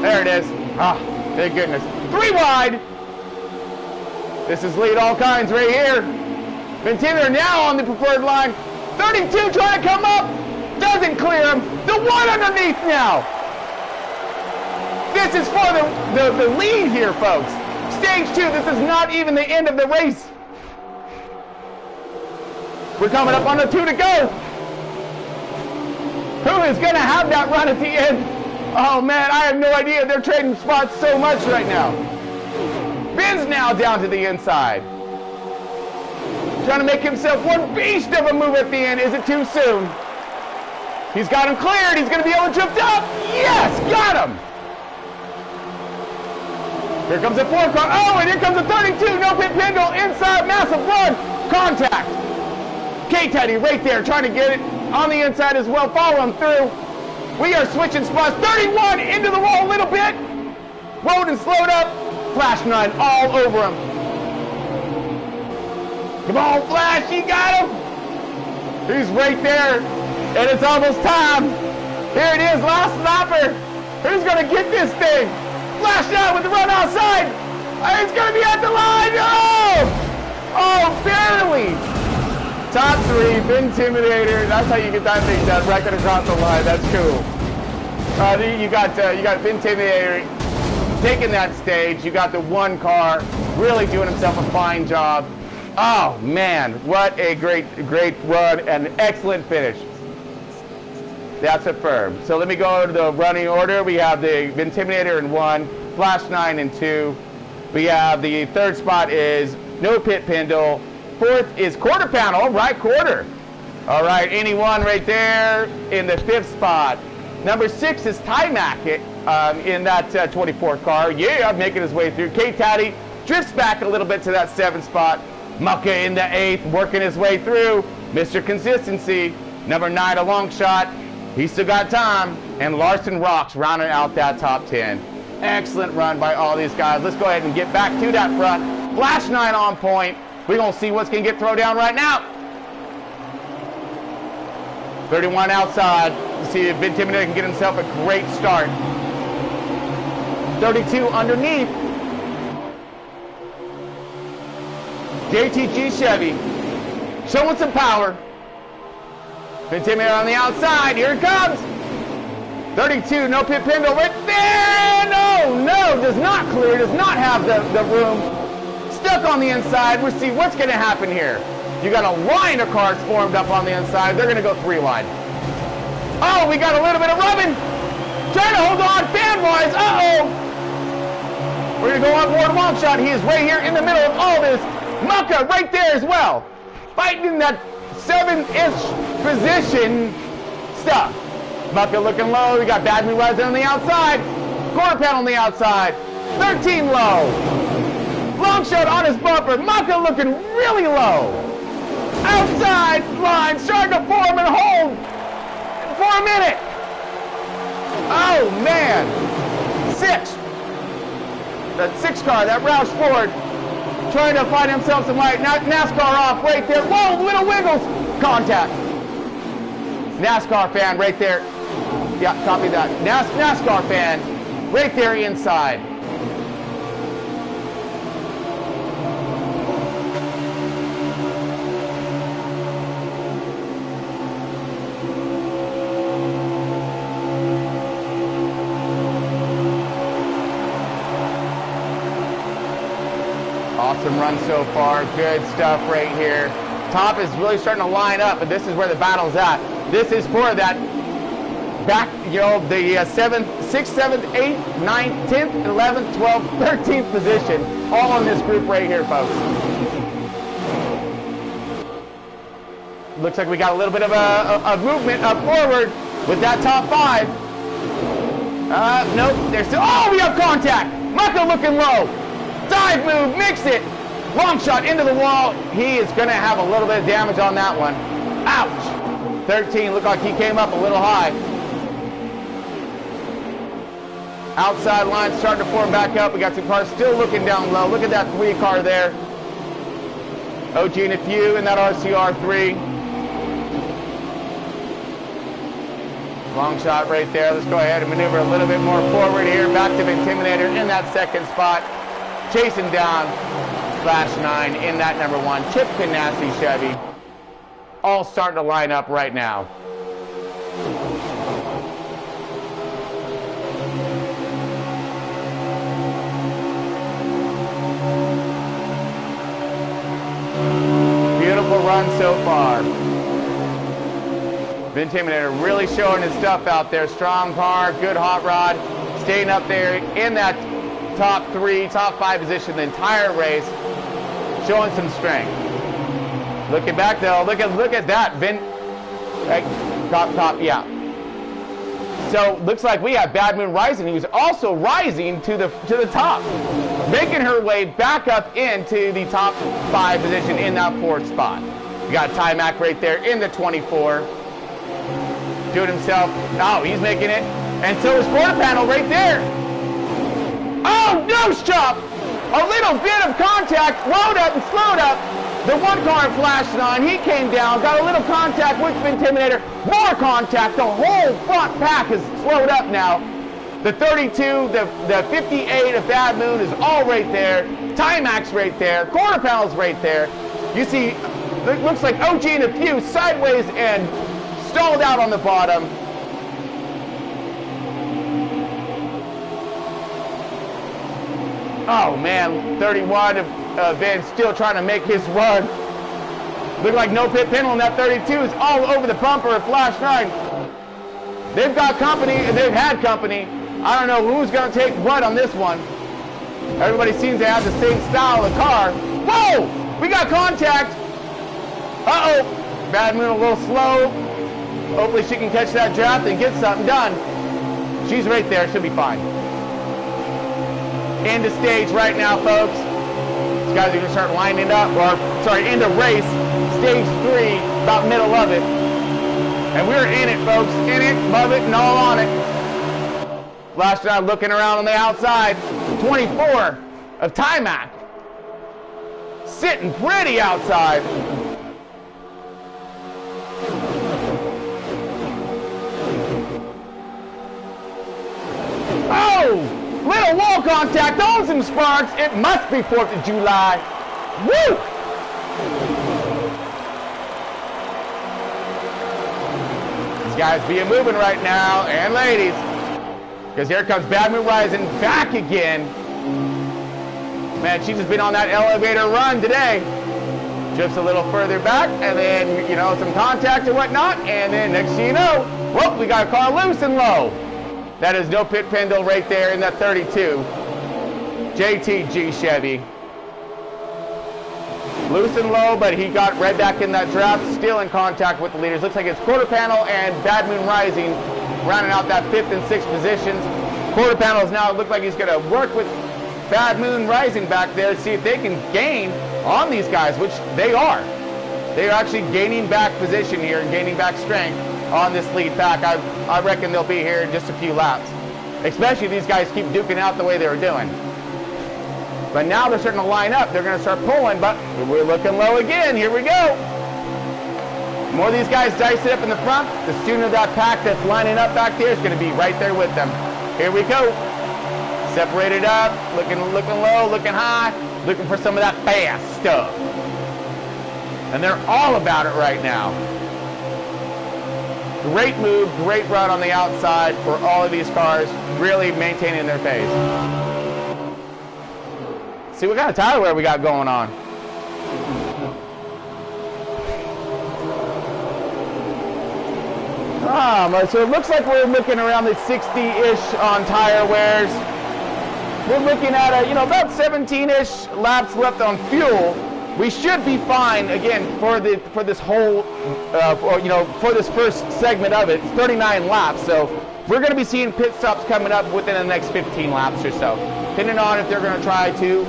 There it is. Ah, thank goodness. 3 wide. This is lead all kinds right here. Ventimier now on the preferred line. 32 trying to come up. Doesn't clear him. The 1 underneath now. This is for the lead here, folks. Stage 2. This is not even the end of the race. We're coming up on the 2 to go. Who is going to have that run at the end? Oh, man, I have no idea. They're trading spots so much right now. Ben's now down to the inside. Trying to make himself one beast of a move at the end. Is it too soon? He's got him cleared. He's going to be able to drift up. Yes, got him. Here comes a 4 car. Oh, and here comes a 32. No pit pinwheel. Inside, massive run. Contact. K-Teddy right there trying to get it on the inside as well. Follow him through. We are switching spots. 31 into the wall a little bit. Rode and slowed up. Flash 9 all over him. Come on, Flash, you got him. He's right there, and it's almost time. Here it is, last snapper. Who's gonna get this thing? Flash out with the run outside. It's gonna be at the line. Oh, barely. Top 3, Intimidator. That's how you get that thing done, right across the line. That's cool. You got Intimidator taking that stage. You got the one car really doing himself a fine job. Oh man, what a great run and excellent finish. That's a firm. So let me go to the running order. We have the Intimidator in 1, Flash 9 in 2. We have the 3rd spot is No Pit Pendle. 4th is Quarter Panel, right quarter. All right, anyone right there in the 5th spot. Number 6 is Timac in that 24 car. Yeah, making his way through. K-Taddy drifts back a little bit to that 7th spot. Mucka in the 8th, working his way through. Mr. Consistency. Number 9, a long shot. He's still got time. And Larson Rocks rounding out that top 10. Excellent run by all these guys. Let's go ahead and get back to that front. Flash 9 on point. We're going to see what's going to get thrown down right now. 31 outside. Let's see if Intimidator can get himself a great start. 32 underneath. JTG Chevy showing some power. Intimidator on the outside. Here it comes. 32, No Pit Pendle right there. No, does not clear. Does not have the room. Stuck on the inside. We'll see what's going to happen here. You got a line of cars formed up on the inside. They're going to go 3-wide. Oh, we got a little bit of rubbing. Trying to hold on fan-wise. Uh-oh. We're going to go on board long shot. He is right here in the middle of all this. Mucka right there as well. Fighting in that 7-inch position stuff. Mucka looking low. We got Bad Moon Rising on the outside. Quarter Panel on the outside. 13 low. Long shot on his bumper. Mucka looking really low. Outside line starting to form and hold for a minute. Oh man. 6. That 6 car, that Roush Ford, trying to find himself some light. Now NASCAR off right there. Whoa, little wiggles. Contact. NASCAR fan right there. Yeah, copy that. NASCAR fan right there inside. Awesome run so far. Good stuff right here. Top is really starting to line up, but this is where the battle's at. This is for that back, the 7th, 6th, 7th, 8th, 9th, 10th, 11th, 12th, 13th position. All in this group right here, folks. Looks like we got a little bit of a movement up forward with that top 5. Nope, there's still, oh, we have contact. Mucka looking low. Dive move, mix it. Long shot into the wall. He is going to have a little bit of damage on that one. Ouch. 13, looked like he came up a little high. Outside line starting to form back up. We got some cars still looking down low. Look at that 3 car there. OG and a few in that RCR3. Long shot right there. Let's go ahead and maneuver a little bit more forward here. Back to Intimidator in that 2nd spot. Chasing down Flash 9 in that number 1. Chip Ganassi Chevy. All starting to line up right now. Beautiful run so far. Intimidator really showing his stuff out there. Strong car, good hot rod. Staying up there in that top 3, top 5 position the entire race. Showing some strength. Looking back though, look at that. Top, yeah. So looks like we have Bad Moon Rising, who's also rising to the top, making her way back up into the top 5 position in that 4th spot. We got Timac right there in the 24, doing himself. Oh, he's making it, and so is Quarter Panel right there. Oh, nose chop! A little bit of contact, load up and slowed up. The one car flashed on, he came down, got a little contact with the Intimidator, more contact, the whole front pack is slowed up now. The 32, the 58 of Bad Moon is all right there, Timax right there, quarter panel's right there. You see, it looks like OG and a few sideways and stalled out on the bottom. Oh man, 31 of Van still trying to make his run. Look like no pit pinhole, and that 32 is all over the bumper of Flash 9. They've got company, and they've had company. I don't know who's going to take what on this one. Everybody seems to have the same style of car. Whoa! We got contact. Uh-oh. Bad Moon a little slow. Hopefully she can catch that draft and get something done. She's right there. She'll be fine. End of stage right now, folks. These guys are going to start lining up, or, sorry, end of race. Stage 3, about middle of it. And we're in it, folks. In it, above it, and all on it. Flash 9 looking around on the outside. 24 of Timac. Sitting pretty outside. Oh! Little wall contact on some sparks. It must be 4th of July. Woo! These guys being moving right now, and ladies. Because here comes Bad Moon Rising back again. Man, she's just been on that elevator run today. Drifts a little further back, and then, you know, some contact and whatnot, and then next thing you know, whoop, we got a car loose and low. That is no pit pendle right there in that 32. JTG Chevy. Loose and low, but he got right back in that draft, still in contact with the leaders. Looks like it's quarter panel and Bad Moon Rising rounding out that 5th and 6th positions. Quarter panels now look like he's going to work with Bad Moon Rising back there to see if they can gain on these guys, which they are. They are actually gaining back position here and gaining back strength on this lead pack. I reckon they'll be here in just a few laps, especially if these guys keep duking out the way they were doing. But now they're starting to line up. They're going to start pulling, but we're looking low again. Here we go. The more these guys dice it up in the front, the sooner that pack that's lining up back there is going to be right there with them. Here we go. Separated up, looking low, looking high, looking for some of that fast stuff. And they're all about it right now. Great move, great run on the outside for all of these cars, really maintaining their pace. See what kind of tire wear we got going on. So it looks like we're looking around the 60-ish on tire wears. We're looking at about 17-ish laps left on fuel. We should be fine again for this whole, for this first segment of it. 39 laps, so we're going to be seeing pit stops coming up within the next 15 laps or so, depending on if they're going to try to,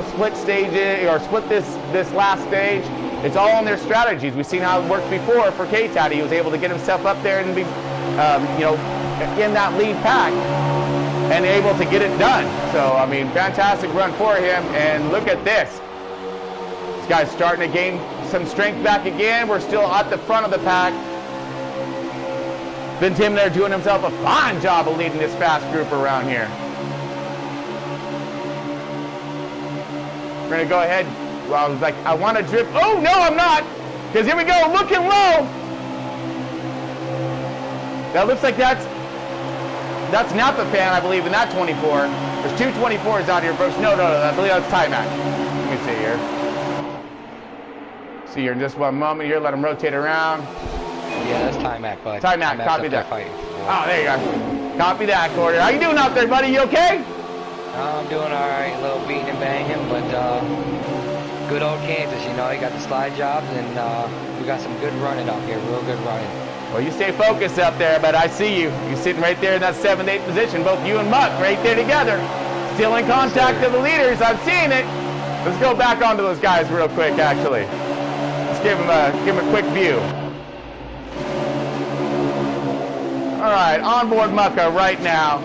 split stages or split this last stage. It's all on their strategies. We've seen how it worked before for K-Tad. He was able to get himself up there and be, in that lead pack and able to get it done. So, I mean, fantastic run for him. And look at this. This guy's starting to gain some strength back again. We're still at the front of the pack. Been Tim there doing himself a fine job of leading this fast group around here. We're going to go ahead. Well, I was like, I want to drift. Oh, no, I'm not. Because here we go, looking low. That looks like that's Napa Fan, I believe, in that 24. There's two 24s out here, folks. No, I believe that's Timac. Let me see here. See here in just one moment here. Let him rotate around. Yeah, that's Timac, but Timac, copy that. Yeah. Oh, there you go. Copy that, Corey. How you doing out there, buddy? You okay? I'm doing all right. A little beating and banging, but good old Kansas, you got the slide jobs, and we got some good running up here, real good running. Well, you stay focused up there, but I see you. You're sitting right there in that 7th, 8th position, both you and Muck right there together. Still in contact to the leaders. I'm seeing it. Let's go back onto those guys real quick, actually. Let's give them a quick view. All right, onboard Mucka right now.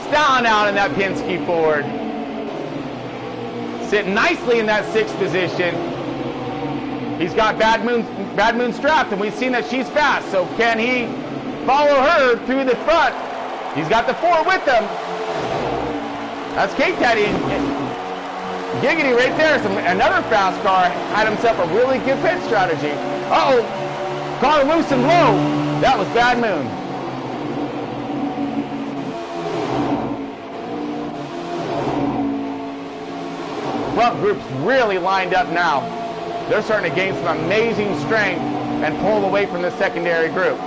Styling out in that Penske Ford. Sitting nicely in that 6th position. He's got Bad Moon strapped, and we've seen that she's fast. So can he follow her through the front? He's got the 4 with him. That's Cake Daddy. Giggity right there. Another fast car had himself a really good pit strategy. Uh-oh. Car loose and low. That was Bad Moon. Front group's really lined up now. They're starting to gain some amazing strength and pull away from the secondary group.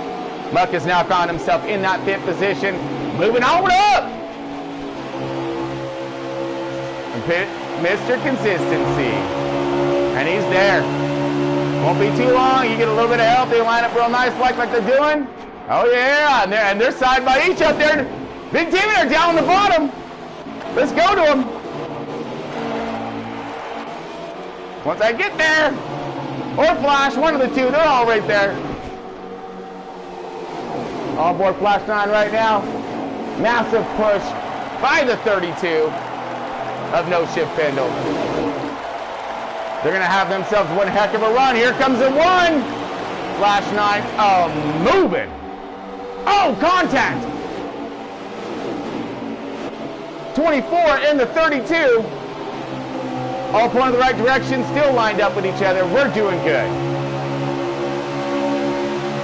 Muck has now found himself in that 5th position. Moving on up. Mr. Consistency. And he's there. Won't be too long. You get a little bit of help. They line up real nice like they're doing. Oh yeah, and they're side by each up there. Big Timmy, they're down on the bottom. Let's go to them. Once I get there, or Flash, one of the two, they're all right there. All aboard Flash 9 right now. Massive push by the 32 of No Shift Pendle. They're going to have themselves one heck of a run. Here comes the 1. Flash 9, moving. Oh, contact. 24 in the 32. All pointing in the right direction, still lined up with each other. We're doing good.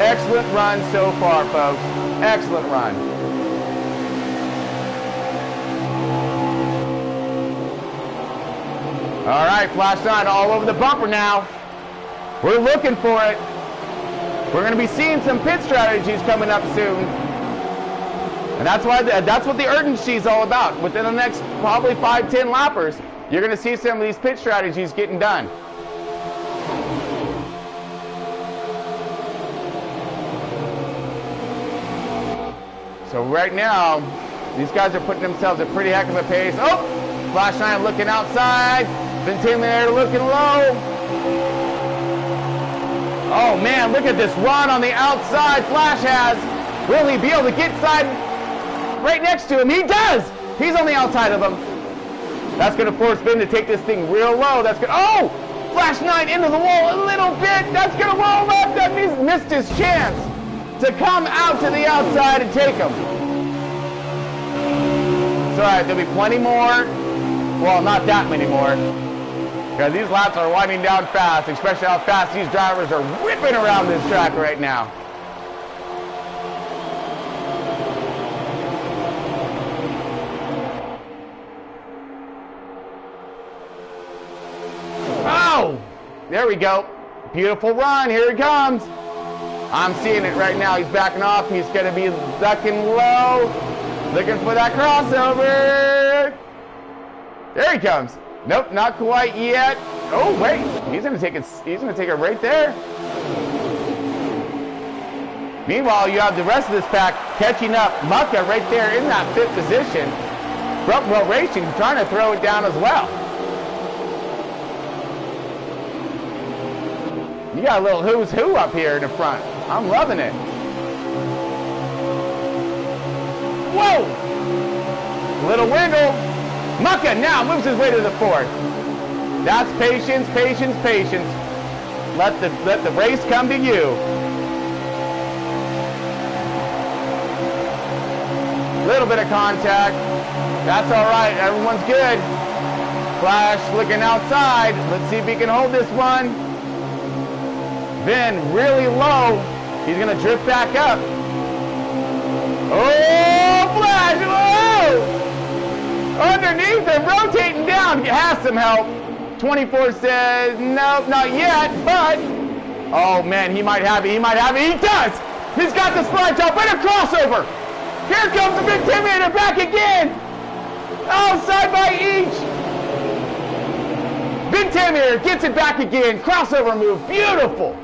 Excellent run so far, folks. Excellent run. All right, Flash 9 all over the bumper now. We're looking for it. We're going to be seeing some pit strategies coming up soon. And that's what the urgency is all about. Within the next probably 5-10 lappers, you're going to see some of these pit strategies getting done. So right now, these guys are putting themselves at pretty heck of a pace. Oh, Flash 9 looking outside. Vintainment there looking low. Oh man, look at this run on the outside Flash has. Will he be able to get side right next to him? He does! He's on the outside of him. That's going to force Vin to take this thing real low. That's going to, oh! Flash 9 into the wall a little bit. That's going to roll up. That means missed his chance to come out to the outside and take him. It's all right. There'll be plenty more. Well, not that many more. Because these laps are winding down fast, especially how fast these drivers are whipping around this track right now. Oh! There we go. Beautiful run. Here he comes. I'm seeing it right now. He's backing off. He's going to be ducking low. Looking for that crossover. There he comes. Nope, not quite yet. Oh wait, he's gonna take it. He's gonna take it right there. Meanwhile, you have the rest of this pack catching up. Mucka right there in that 5th position. Front Row Racing trying to throw it down as well. You got a little who's who up here in the front. I'm loving it. Whoa! Little wiggle. Mucka now moves his way to the 4th. That's patience, patience, patience. Let the race come to you. Little bit of contact. That's all right. Everyone's good. Flash looking outside. Let's see if he can hold this one. Vin really low. He's going to drift back up. Oh, Flash! Whoa! Underneath him, rotating down, has some help. 24 says, nope, not yet, but, oh man, he might have it, he might have it, he does! He's got the slide top, and a crossover! Here comes the big Terminator back again! Oh, side by each! Big Terminator gets it back again, crossover move, beautiful!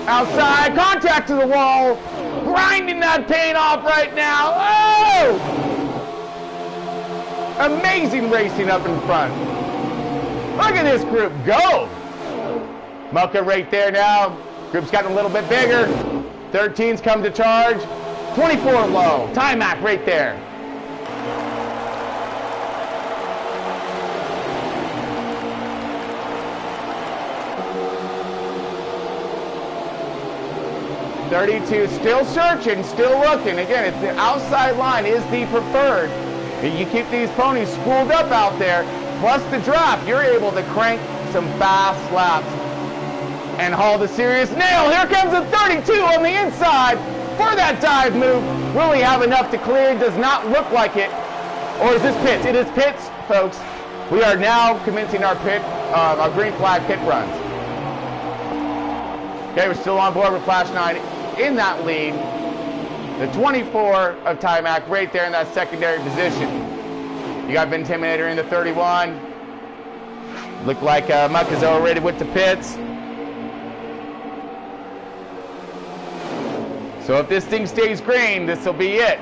Outside, contact to the wall, grinding that paint off right now, oh! Amazing racing up in front. Look at this group go. Mucka right there now. Group's gotten a little bit bigger. 13's come to charge. 24 low. Timac right there. 32 still searching, still looking. Again, the outside line is the preferred. You keep these ponies spooled up out there, plus the draft, you're able to crank some fast laps and haul the serious nail. Here comes a 32 on the inside for that dive move. Will he have enough to clear? Does not look like it. Or is this pits? It is pits, folks. We are now commencing our our green flag pit runs. Okay, we're still on board with Flash 9 in that lead. The 24 of Timac right there in that secondary position. You got Vintimidator in the 31. Look like Muck is already with the pits. So if this thing stays green, this will be it.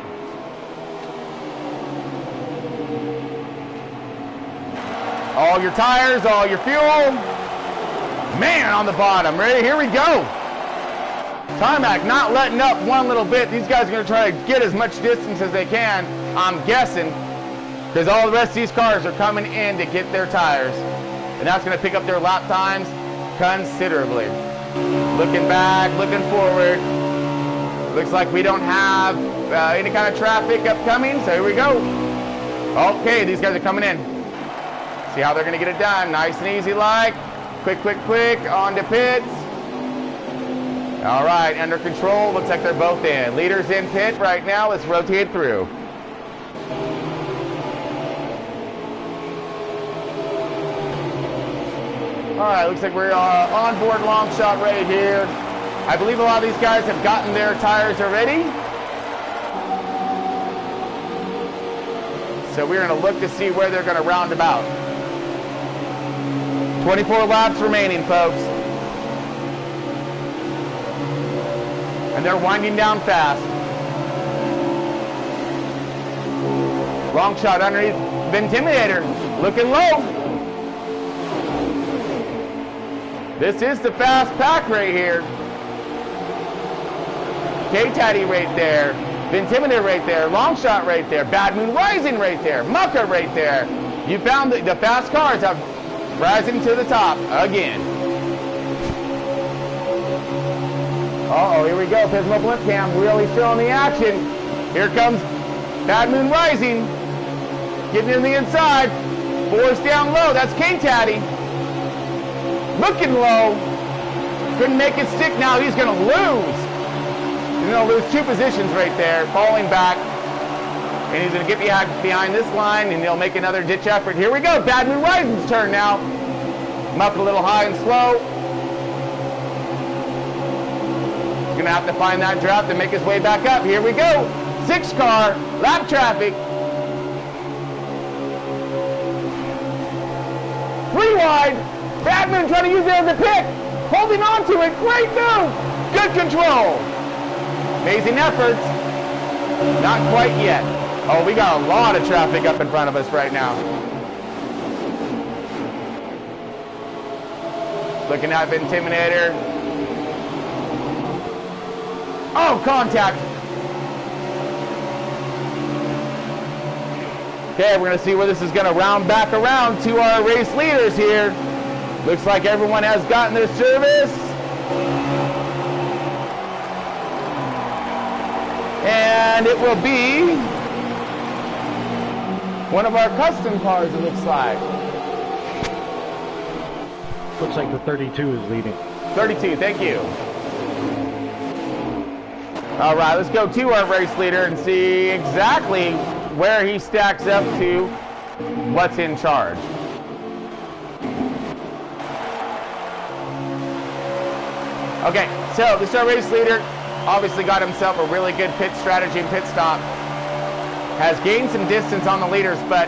All your tires, all your fuel. Man, on the bottom. Ready? Here we go. Timac not letting up one little bit. These guys are going to try to get as much distance as they can, I'm guessing, because all the rest of these cars are coming in to get their tires. And that's going to pick up their lap times considerably. Looking back, looking forward. Looks like we don't have any kind of traffic upcoming, so here we go. Okay, these guys are coming in. See how they're going to get it done. Nice and easy like. Quick, quick, quick. On to pits. All right, under control. Looks like they're both in. Leaders in pit right now. Let's rotate through. All right, looks like we're on board long shot right here. I believe a lot of these guys have gotten their tires already. So we're going to look to see where they're going to round about. 24 laps remaining, folks. And they're winding down fast. Long shot underneath the Intimidator. Looking low. This is the fast pack right here. K-Taddy right there. Intimidator right there. Long shot right there. Bad Moon Rising right there. Mucka right there. You found the fast cars have rising to the top again. Uh-oh, here we go. Pismo Blimp Cam really showing the action. Here comes Bad Moon Rising. Getting in the inside. Fours down low. That's K-Taddy. Looking low. Couldn't make it stick now. He's going to lose. He's going to lose 2 positions right there. Falling back. And he's going to get behind this line, and he'll make another ditch effort. Here we go. Bad Moon Rising's turn now. Muck a little high and slow. He's going to have to find that draft and make his way back up. Here we go. 6 car, lap traffic. 3 wide. Bad Moon trying to use it as a pick. Holding on to it. Great move. Good control. Amazing efforts. Not quite yet. Oh, we got a lot of traffic up in front of us right now. Looking at the Intimidator. Oh, contact. Okay, we're going to see where this is going to round back around to our race leaders here. Looks like everyone has gotten their service. And it will be one of our custom cars, it looks like. Looks like the 32 is leading. 32, thank you. All right, let's go to our race leader and see exactly where he stacks up to what's in charge. Okay, so this is our race leader. Obviously got himself a really good pit strategy and pit stop. Has gained some distance on the leaders, but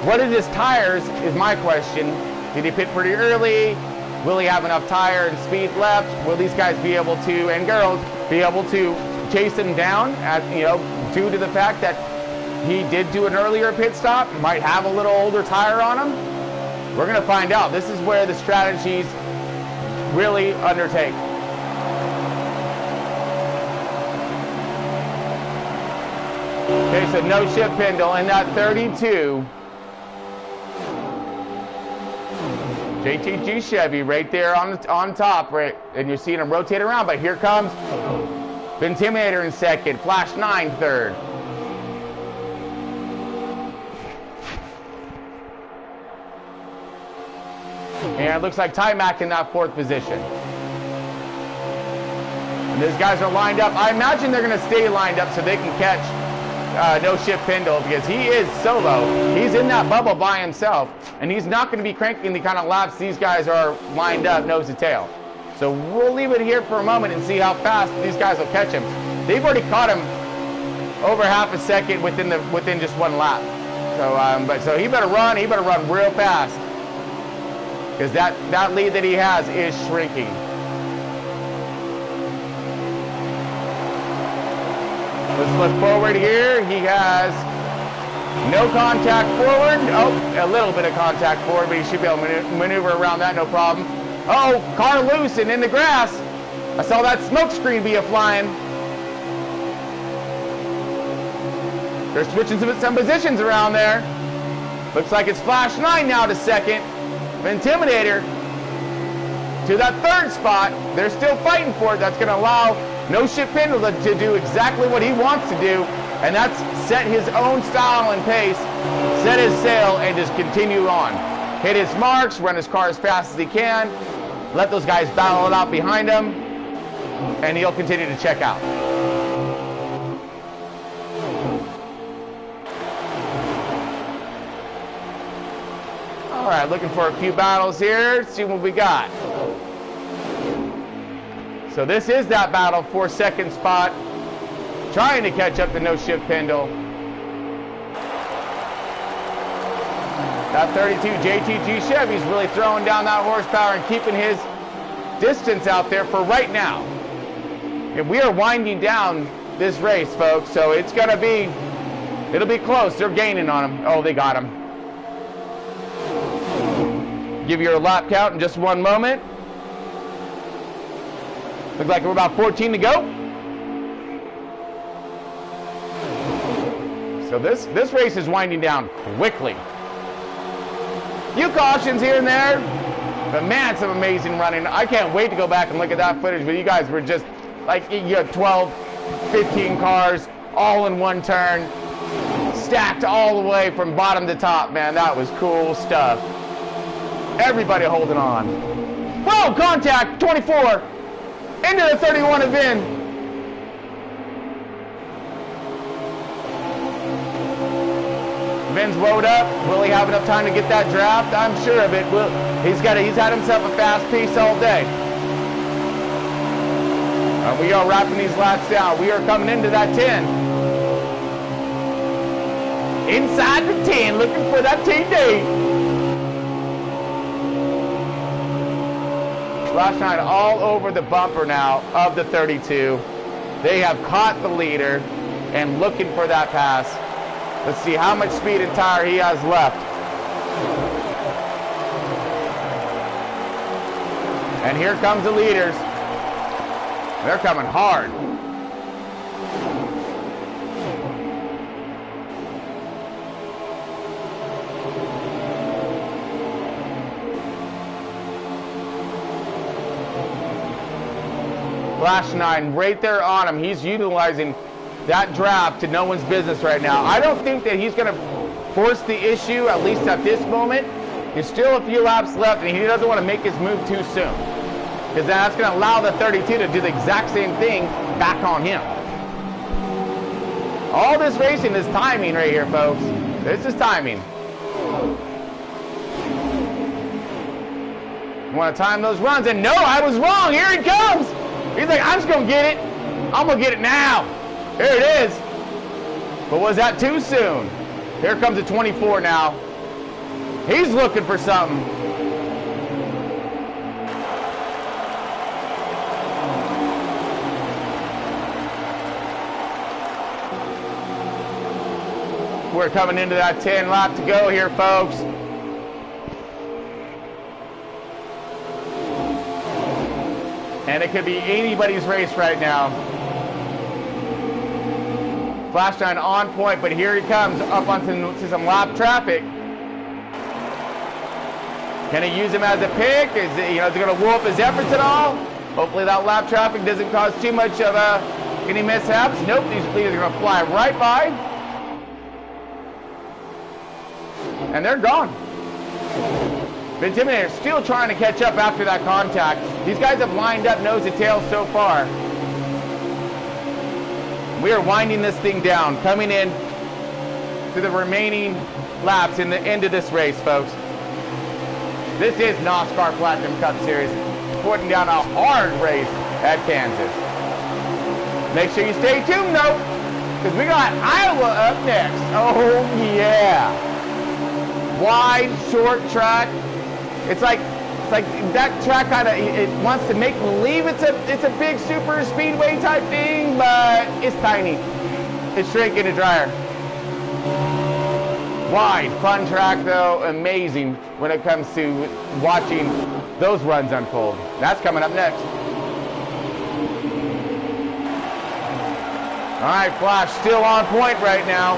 what are his tires is my question. Did he pit pretty early? Will he have enough tire and speed left? Will these guys be able to, and girls, be able to chase him down, due to the fact that he did do an earlier pit stop, might have a little older tire on him? We're going to find out. This is where the strategies really undertake. Okay, so no ship Pendle in that 32. JTG Chevy right there on top, right, and you're seeing him rotate around, but here comes Intimidator in second. Flash 9 third. And it looks like Ty-Mac in that fourth position. And these guys are lined up. I imagine they're going to stay lined up so they can catch No Shift Pendle, because he is solo. He's in that bubble by himself, and he's not going to be cranking the kind of laps these guys are lined up nose to tail. So we'll leave it here for a moment and see how fast these guys will catch him. They've already caught him over half a second within just one lap. So so he better run real fast, because that lead that he has is shrinking. Let's look forward here. He has no contact forward. Oh, a little bit of contact forward, but he should be able to maneuver around that, no problem. Oh, car loose and in the grass. I saw that smoke screen be a-flying. They're switching some positions around there. Looks like it's Flash 9 now to second. Intimidator to that third spot. They're still fighting for it. That's going to allow No Shift Pendle to do exactly what he wants to do, and that's set his own style and pace, set his sail, and just continue on. Hit his marks, run his car as fast as he can, let those guys battle it out behind him, and he'll continue to check out. All right, looking for a few battles here, see what we got. So this is that battle for second spot, trying to catch up to No Shift Pendle. That 32 JTG Chevy's really throwing down that horsepower and keeping his distance out there for right now. And we are winding down this race, folks, so it'll be close. They're gaining on him. Oh, they got him. Give you a lap count in just one moment. Looks like we're about 14 to go. So this race is winding down quickly. Few cautions here and there, but man, some amazing running. I can't wait to go back and look at that footage, but you guys were just like, you had 12, 15 cars all in one turn, stacked all the way from bottom to top. Man, that was cool stuff. Everybody holding on. Whoa, contact, 24. Into the 31 of Vin. Vin's woed up. Will he have enough time to get that draft? I'm sure of it. He's had himself a fast piece all day. We are wrapping these laps down. We are coming into that 10. Inside the 10, looking for that TD. Flash 9 all over the bumper now of the 32. They have caught the leader and looking for that pass. Let's see how much speed and tire he has left. And here comes the leaders. They're coming hard. Flash 9 right there on him. He's utilizing that draft to no one's business right now. I don't think that he's going to force the issue, at least at this moment. There's still a few laps left, and he doesn't want to make his move too soon, because that's going to allow the 32 to do the exact same thing back on him. All this racing is timing right here, folks. This is timing. You want to time those runs, and no, I was wrong. Here he comes. He's like, I'm just going to get it. I'm going to get it now. Here it is. But was that too soon? Here comes the 24 now. He's looking for something. We're coming into that 10 lap to go here, folks. And it could be anybody's race right now. Flash 9 on point, but here he comes up onto some lap traffic. Can he use him as a pick? Is it going to whoop his efforts at all? Hopefully that lap traffic doesn't cause too much of a Any mishaps? Nope, these leaders are going to fly right by. And they're gone. The Intimidator still trying to catch up after that contact. These guys have lined up nose to tail so far. We are winding this thing down, coming in to the remaining laps in the end of this race, folks. This is NOSSCAR Platinum Cup Series, putting down a hard race at Kansas. Make sure you stay tuned, though, because we got Iowa up next. Oh, yeah. Wide, short track. It's like that track kind of, it wants to make believe it's a big super speedway type thing, but it's tiny. It's shrinking to dryer. Wide, fun track though, amazing when it comes to watching those runs unfold. That's coming up next. All right, Flash still on point right now.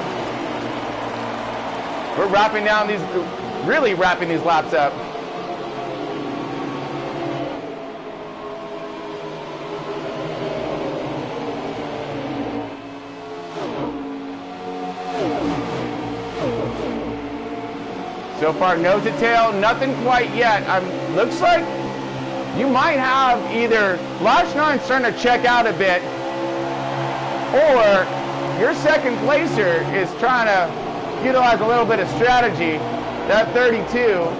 We're wrapping down these, really wrapping these laps up. So far, nose to tail, nothing quite yet. Looks like you might have either Flash 9 starting to check out a bit, or your second placer is trying to utilize a little bit of strategy. That 32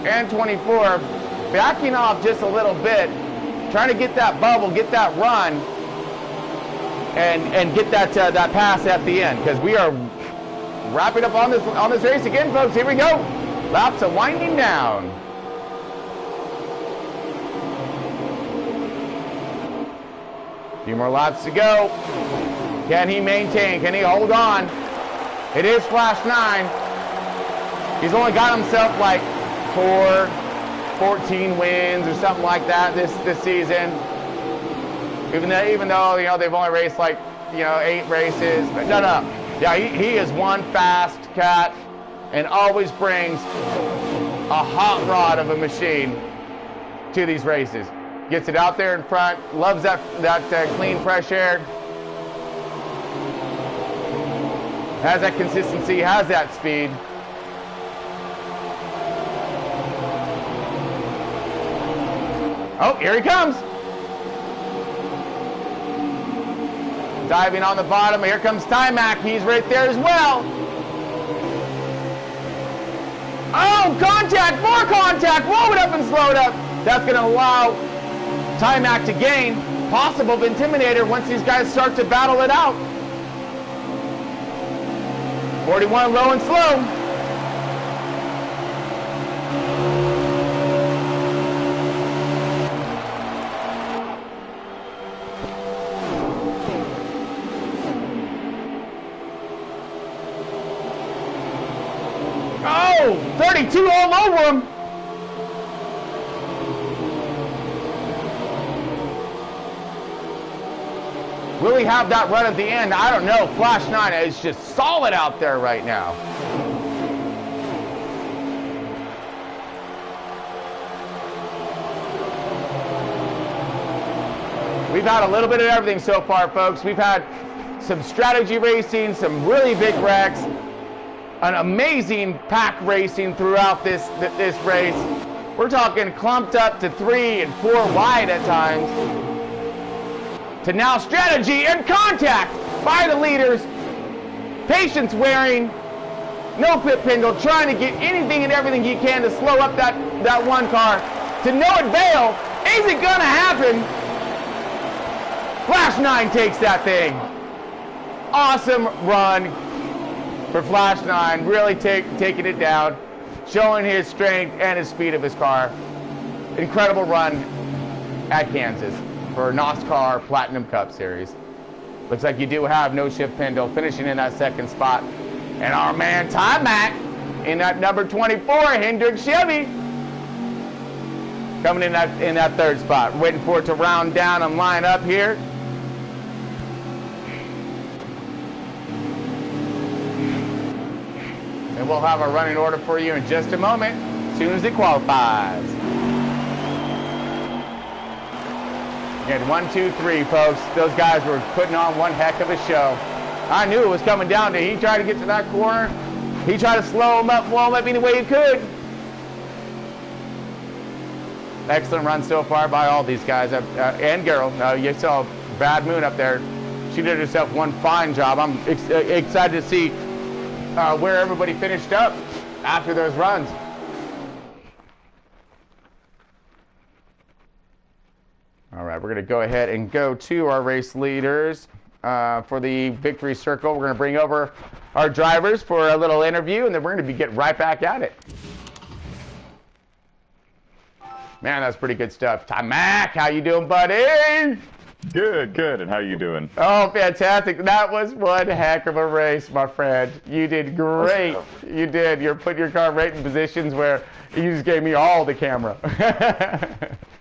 and 24 backing off just a little bit, trying to get that bubble, get that run, and get that that pass at the end. Because we are wrapping up on this race again, folks. Here we go. Laps are winding down. A few more laps to go. Can he maintain? Can he hold on? It is Flash 9. He's only got himself like 14 wins or something like that this season. Even though you know they've only raced like 8 races, but no. Yeah, he is one fast cat. And always brings a hot rod of a machine to these races. Gets it out there in front, loves that clean, fresh air. Has that consistency, has that speed. Oh, here he comes. Diving on the bottom, here comes Timac, he's right there as well. Oh, contact, more contact, roll it up and slow it up. That's going to allow Timac to gain possible Intimidator once these guys start to battle it out. 41 low and slow. Oh, 32 all over him. Will he have that run at the end? I don't know. Flash 9 is just solid out there right now. We've had a little bit of everything so far, folks. We've had some strategy racing, some really big wrecks, an amazing pack racing throughout this race. We're talking clumped up to 3 and 4 wide at times, to now strategy and contact by the leaders. Patience wearing, no pit pingle, trying to get anything and everything he can to slow up that one car. To no avail. Is it gonna happen? Flash 9 takes that thing. Awesome run for Flash 9, really taking it down, showing his strength and his speed of his car. Incredible run at Kansas for NOSSCAR Platinum Cup Series. Looks like you do have No Shift Pendle finishing in that second spot. And our man Timac in that number 24, Hendrick Chevy, coming in that third spot. Waiting for it to round down and line up here. And we'll have a running order for you in just a moment, as soon as it qualifies. And 1, 2, 3, folks. Those guys were putting on one heck of a show. I knew it was coming down to it. He tried to get to that corner. He tried to slow him up, blow him up any way he could. Excellent run so far by all these guys. And Gerald, you saw Bad Moon up there. She did herself one fine job. I'm excited to see where everybody finished up after those runs. All right, we're going to go ahead and go to our race leaders for the victory circle. We're going to bring over our drivers for a little interview, and then we're going to get right back at it. Man, that's pretty good stuff. Ty Mac, how you doing, buddy? Good, good. And how you doing? Oh, fantastic. That was one heck of a race, my friend. You did great. You did. You're putting your car right in positions where you just gave me all the camera.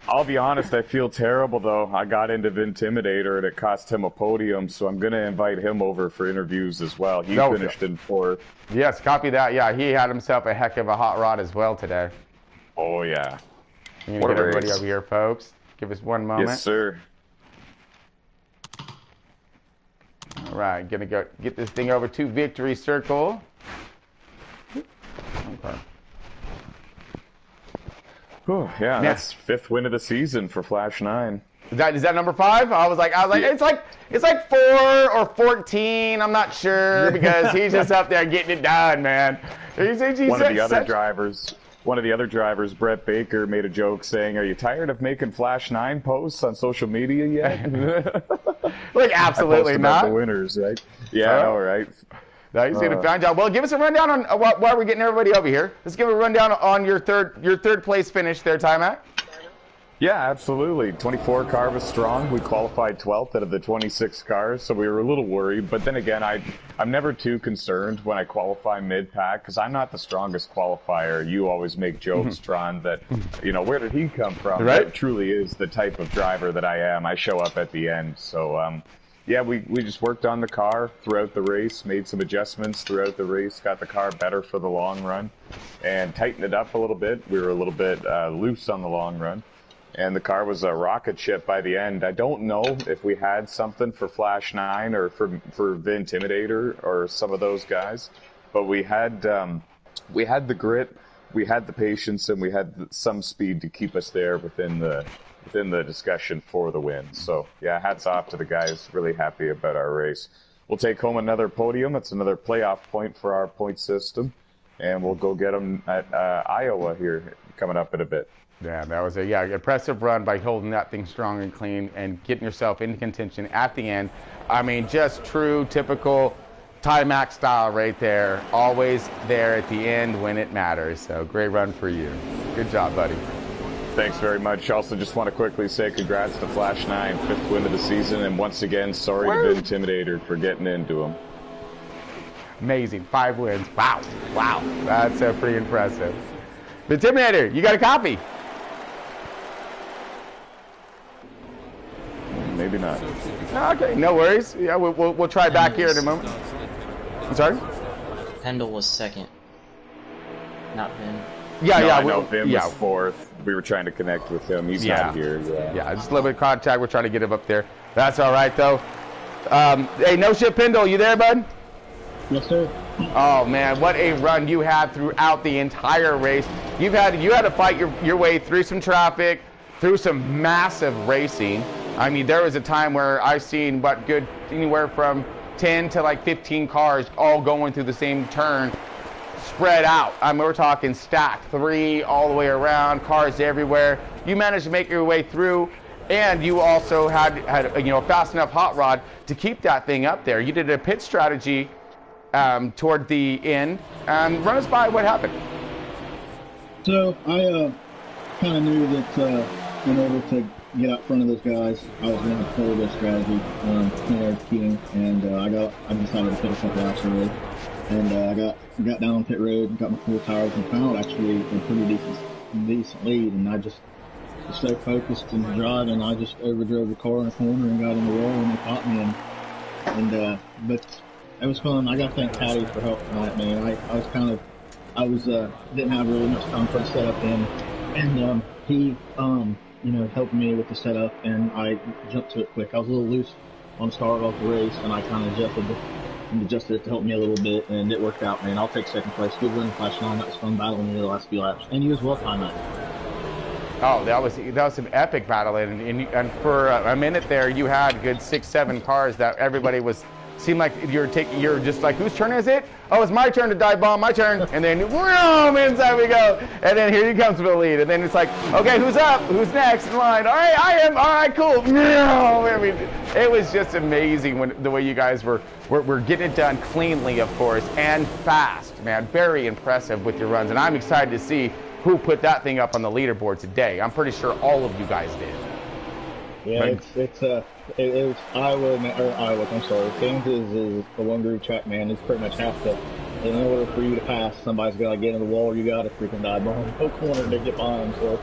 I'll be honest, I feel terrible, though. I got into Vintimidator, and it cost him a podium, so I'm going to invite him over for interviews as well. He finished in 4th. Yes, copy that. Yeah, he had himself a heck of a hot rod as well today. Oh, yeah. I'm going to get everybody over here, folks. Give us one moment. Yes, sir. All right, going to go get this thing over to Victory Circle. Okay. Whew, yeah, that's 5th win of the season for Flash 9. Is that number 5? I was like, yeah. it's like 4 or 14. I'm not sure because he's just up there getting it done, man. One of the other drivers, Brett Baker, made a joke saying, "Are you tired of making Flash 9 posts on social media yet?" Like, absolutely not. The winners, right? Yeah, I know, right? No, he's doing a fine job. Well, give us a rundown on while we're getting everybody over here. Let's give a rundown on your third place finish there, Ty Mac. Yeah, absolutely. 24 car was strong. We qualified 12th out of the 26 cars, so we were a little worried. But then again, I'm never too concerned when I qualify mid-pack because I'm not the strongest qualifier. You always make jokes, Tron, that, where did he come from? Right. That truly is the type of driver that I am. I show up at the end. So, yeah, we just worked on the car throughout the race, made some adjustments throughout the race, got the car better for the long run, and tightened it up a little bit. We were a little bit loose on the long run. And the car was a rocket ship by the end. I don't know if we had something for Flash 9 or for Vintimidator or some of those guys, but we had the grit, we had the patience, and we had some speed to keep us there within the discussion for the win. So yeah, hats off to the guys. Really happy about our race. We'll take home another podium. It's another playoff point for our point system, and we'll go get them at Iowa here coming up in a bit. Yeah, that was impressive run by holding that thing strong and clean and getting yourself into contention at the end. I mean, just true, typical Ty Mac style right there. Always there at the end when it matters. So great run for you. Good job, buddy. Thanks very much. Also, just want to quickly say congrats to Flash 9, 5th win of the season, and once again, sorry to Vintimidator for getting into him. Amazing, 5 wins. Wow, that's pretty impressive. Vintimidator, you got a copy? Maybe not. Okay, no worries. Yeah, we'll try back here in a moment. I'm sorry? Pendle was 2nd, not Vin. I know Vin was 4th. We were trying to connect with him. He's not here. Yeah, just a little bit of contact. We're trying to get him up there. That's all right, though. Hey, No Shit Pendle, you there, bud? Yes, sir. Oh, man, what a run you had throughout the entire race. You had to fight your way through some traffic, through some massive racing. I mean, there was a time where I've seen anywhere from 10 to like 15 cars all going through the same turn, spread out. I mean, we're talking stacked 3 all the way around, cars everywhere. You managed to make your way through, and you also had a fast enough hot rod to keep that thing up there. You did a pit strategy toward the end. Run us by what happened. So I kind of knew that in order to get out front of those guys, I was going to follow their strategy, clean air queuing, and I decided to pit a couple laps early, and I got down on pit road and got my 4 tires and found actually a pretty decent lead, and I just to stay focused and driving, I just overdrove the car in the corner and got in the wall and they caught me, and but it was fun. I got to thank Patty for helping that, man. I was didn't have really much time for a setup in, and he helping me with the setup, and I jumped to it quick. I was a little loose on the start of the race, and I kind of adjusted it to help me a little bit, and it worked out, man. I'll take second place. Good win, Flash 9. That was fun battling you the last few laps, and you as well, time that. Oh, that was some epic battle, and for a minute there, you had good 6-7 cars that everybody seemed like you're just like, whose turn is it? Oh, it's my turn to dive bomb, my turn, and then whoom, inside we go, and then here he comes to the lead, and then it's like, okay, who's up? Who's next in line? All right, I am. All right, cool. I mean, it was just amazing the way you guys were getting it done cleanly, of course, and fast, man. Very impressive with your runs, and I'm excited to see who put that thing up on the leaderboard today. I'm pretty sure all of you guys did. Yeah, it was Iowa. I'm sorry. Kansas is the one groove track, man. It's pretty much have to. In order for you to pass, somebody's got to get in the wall, or you got to freaking dive bomb no corner to get behind. So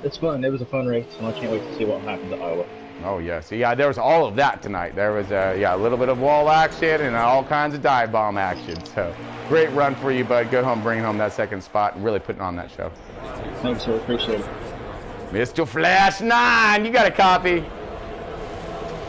it's fun. It was a fun race, and I can't wait to see what happens at Iowa. Oh yes, yeah. There was all of that tonight. There was a little bit of wall action and all kinds of dive bomb action. So great run for you, bud. Go home, bring home that second spot, and really putting on that show. Thanks, sir. Appreciate it. Mr. Flash 9, you got a copy?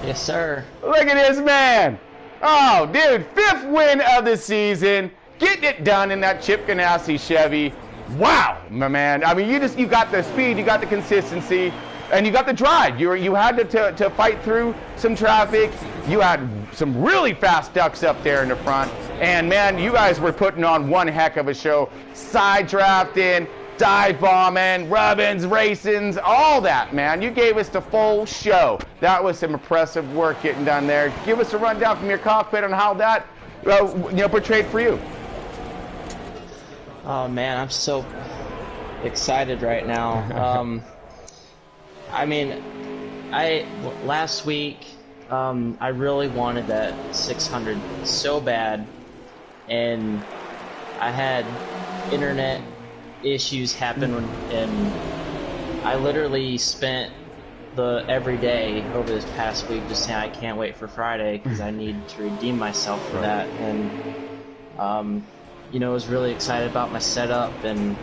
Yes, sir. Look at this man. Oh, dude, 5th win of the season. Getting it done in that Chip Ganassi Chevy. Wow, my man. I mean, you got the speed, you got the consistency, and you got the drive. You had to fight through some traffic. You had some really fast ducks up there in the front. And, man, you guys were putting on one heck of a show. Side drafting, dive bombing, rubbins, racings, all that, man. You gave us the full show. That was some impressive work getting done there. Give us a rundown from your cockpit on how that portrayed for you. Oh man, I'm so excited right now. I mean, last week I really wanted that 600 so bad, and I had internet issues happen, and I literally spent every day over this past week just saying I can't wait for Friday because I need to redeem myself for that. And I was really excited about my setup, and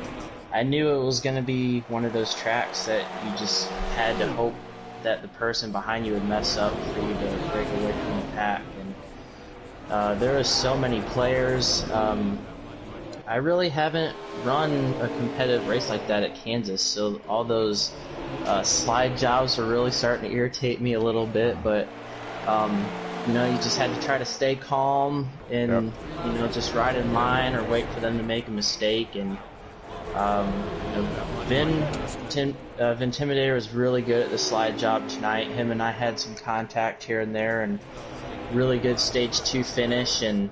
I knew it was going to be one of those tracks that you just had to hope that the person behind you would mess up for you to break away from the pack. And there are so many players. I really haven't run a competitive race like that at Kansas, so all those slide jobs were really starting to irritate me a little bit, but you just had to try to stay calm and just ride in line or wait for them to make a mistake. And Vintimidator was really good at the slide job tonight. Him and I had some contact here and there, and really good stage 2 finish. And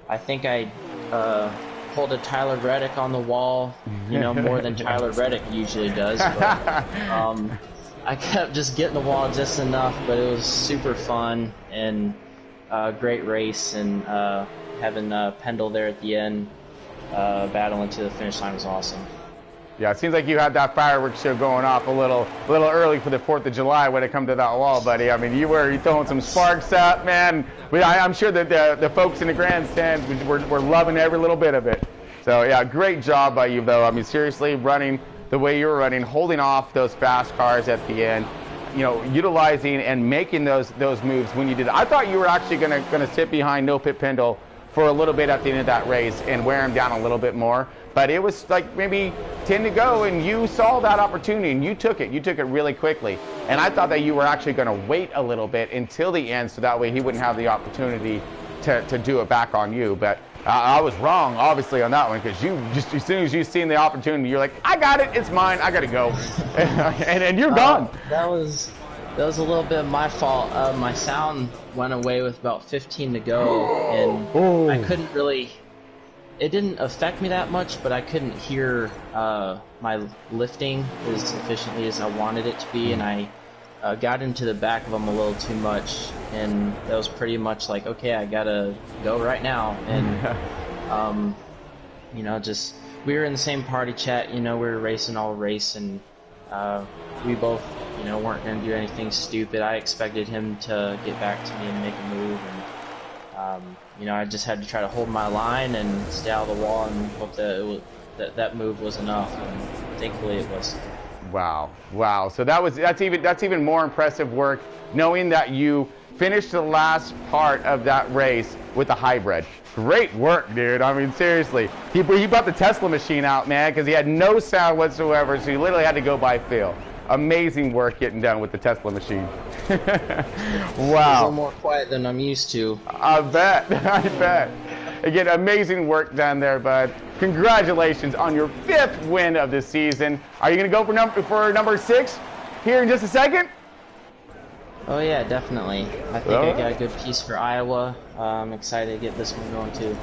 I think I pulled a Tyler Reddick on the wall, more than Tyler Reddick usually does. But, I kept just getting the wall just enough, but it was super fun and great race. And having Pendle there at the end, battling to the finish line was awesome. Yeah, it seems like you had that fireworks show going off a little early for the 4th of July when it come to that wall, buddy. I mean, you were throwing some sparks up, man. But I'm sure that the folks in the grandstands were loving every little bit of it. So, yeah, great job by you, though. I mean, seriously, running the way you were running, holding off those fast cars at the end, utilizing and making those moves when you did. I thought you were actually gonna sit behind No Pit Pendle for a little bit at the end of that race and wear him down a little bit more. But it was like maybe 10 to go, and you saw that opportunity, and you took it. You took it really quickly. And I thought that you were actually going to wait a little bit until the end, so that way he wouldn't have the opportunity to do it back on you. But I was wrong, obviously, on that one, because you just as soon as you seen the opportunity, you're like, I got it, it's mine, I got to go, and you're gone. That was a little bit of my fault. My sound went away with about 15 to go, and I couldn't really. It didn't affect me that much, but I couldn't hear my lifting as efficiently as I wanted it to be, and I got into the back of them a little too much, and that was pretty much like, okay, I gotta go right now. And just we were in the same party chat. We were racing all race, and we both weren't gonna do anything stupid. I expected him to get back to me and make a move, and I just had to try to hold my line and stay out of the wall and hope that that move was enough, and thankfully it was. Wow, wow. So that's even more impressive work, knowing that you finished the last part of that race with a hybrid. Great work, dude. I mean, seriously. He brought the Tesla machine out, man, because he had no sound whatsoever, so he literally had to go by feel. Amazing work getting done with the Tesla machine. Wow. It's a little more quiet than I'm used to. I bet. I bet. Again, amazing work down there, bud. Congratulations on your 5th win of the season. Are you going to go for number 6 here in just a second? Oh yeah, definitely. I think I got a good piece for Iowa. I'm excited to get this one going too.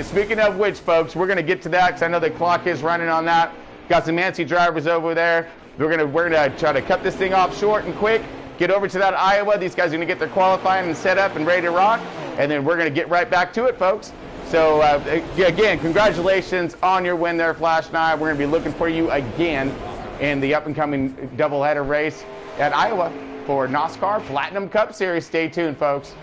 Speaking of which, folks, we're going to get to that because I know the clock is running on that. Got some Nancy drivers over there. We're gonna try to cut this thing off short and quick. Get over to that Iowa. These guys are gonna get their qualifying and set up and ready to rock, and then we're gonna get right back to it, folks. So again, congratulations on your win there, Flash 9. We're gonna be looking for you again in the up-and-coming doubleheader race at Iowa for NOSSCAR Platinum Cup Series. Stay tuned, folks.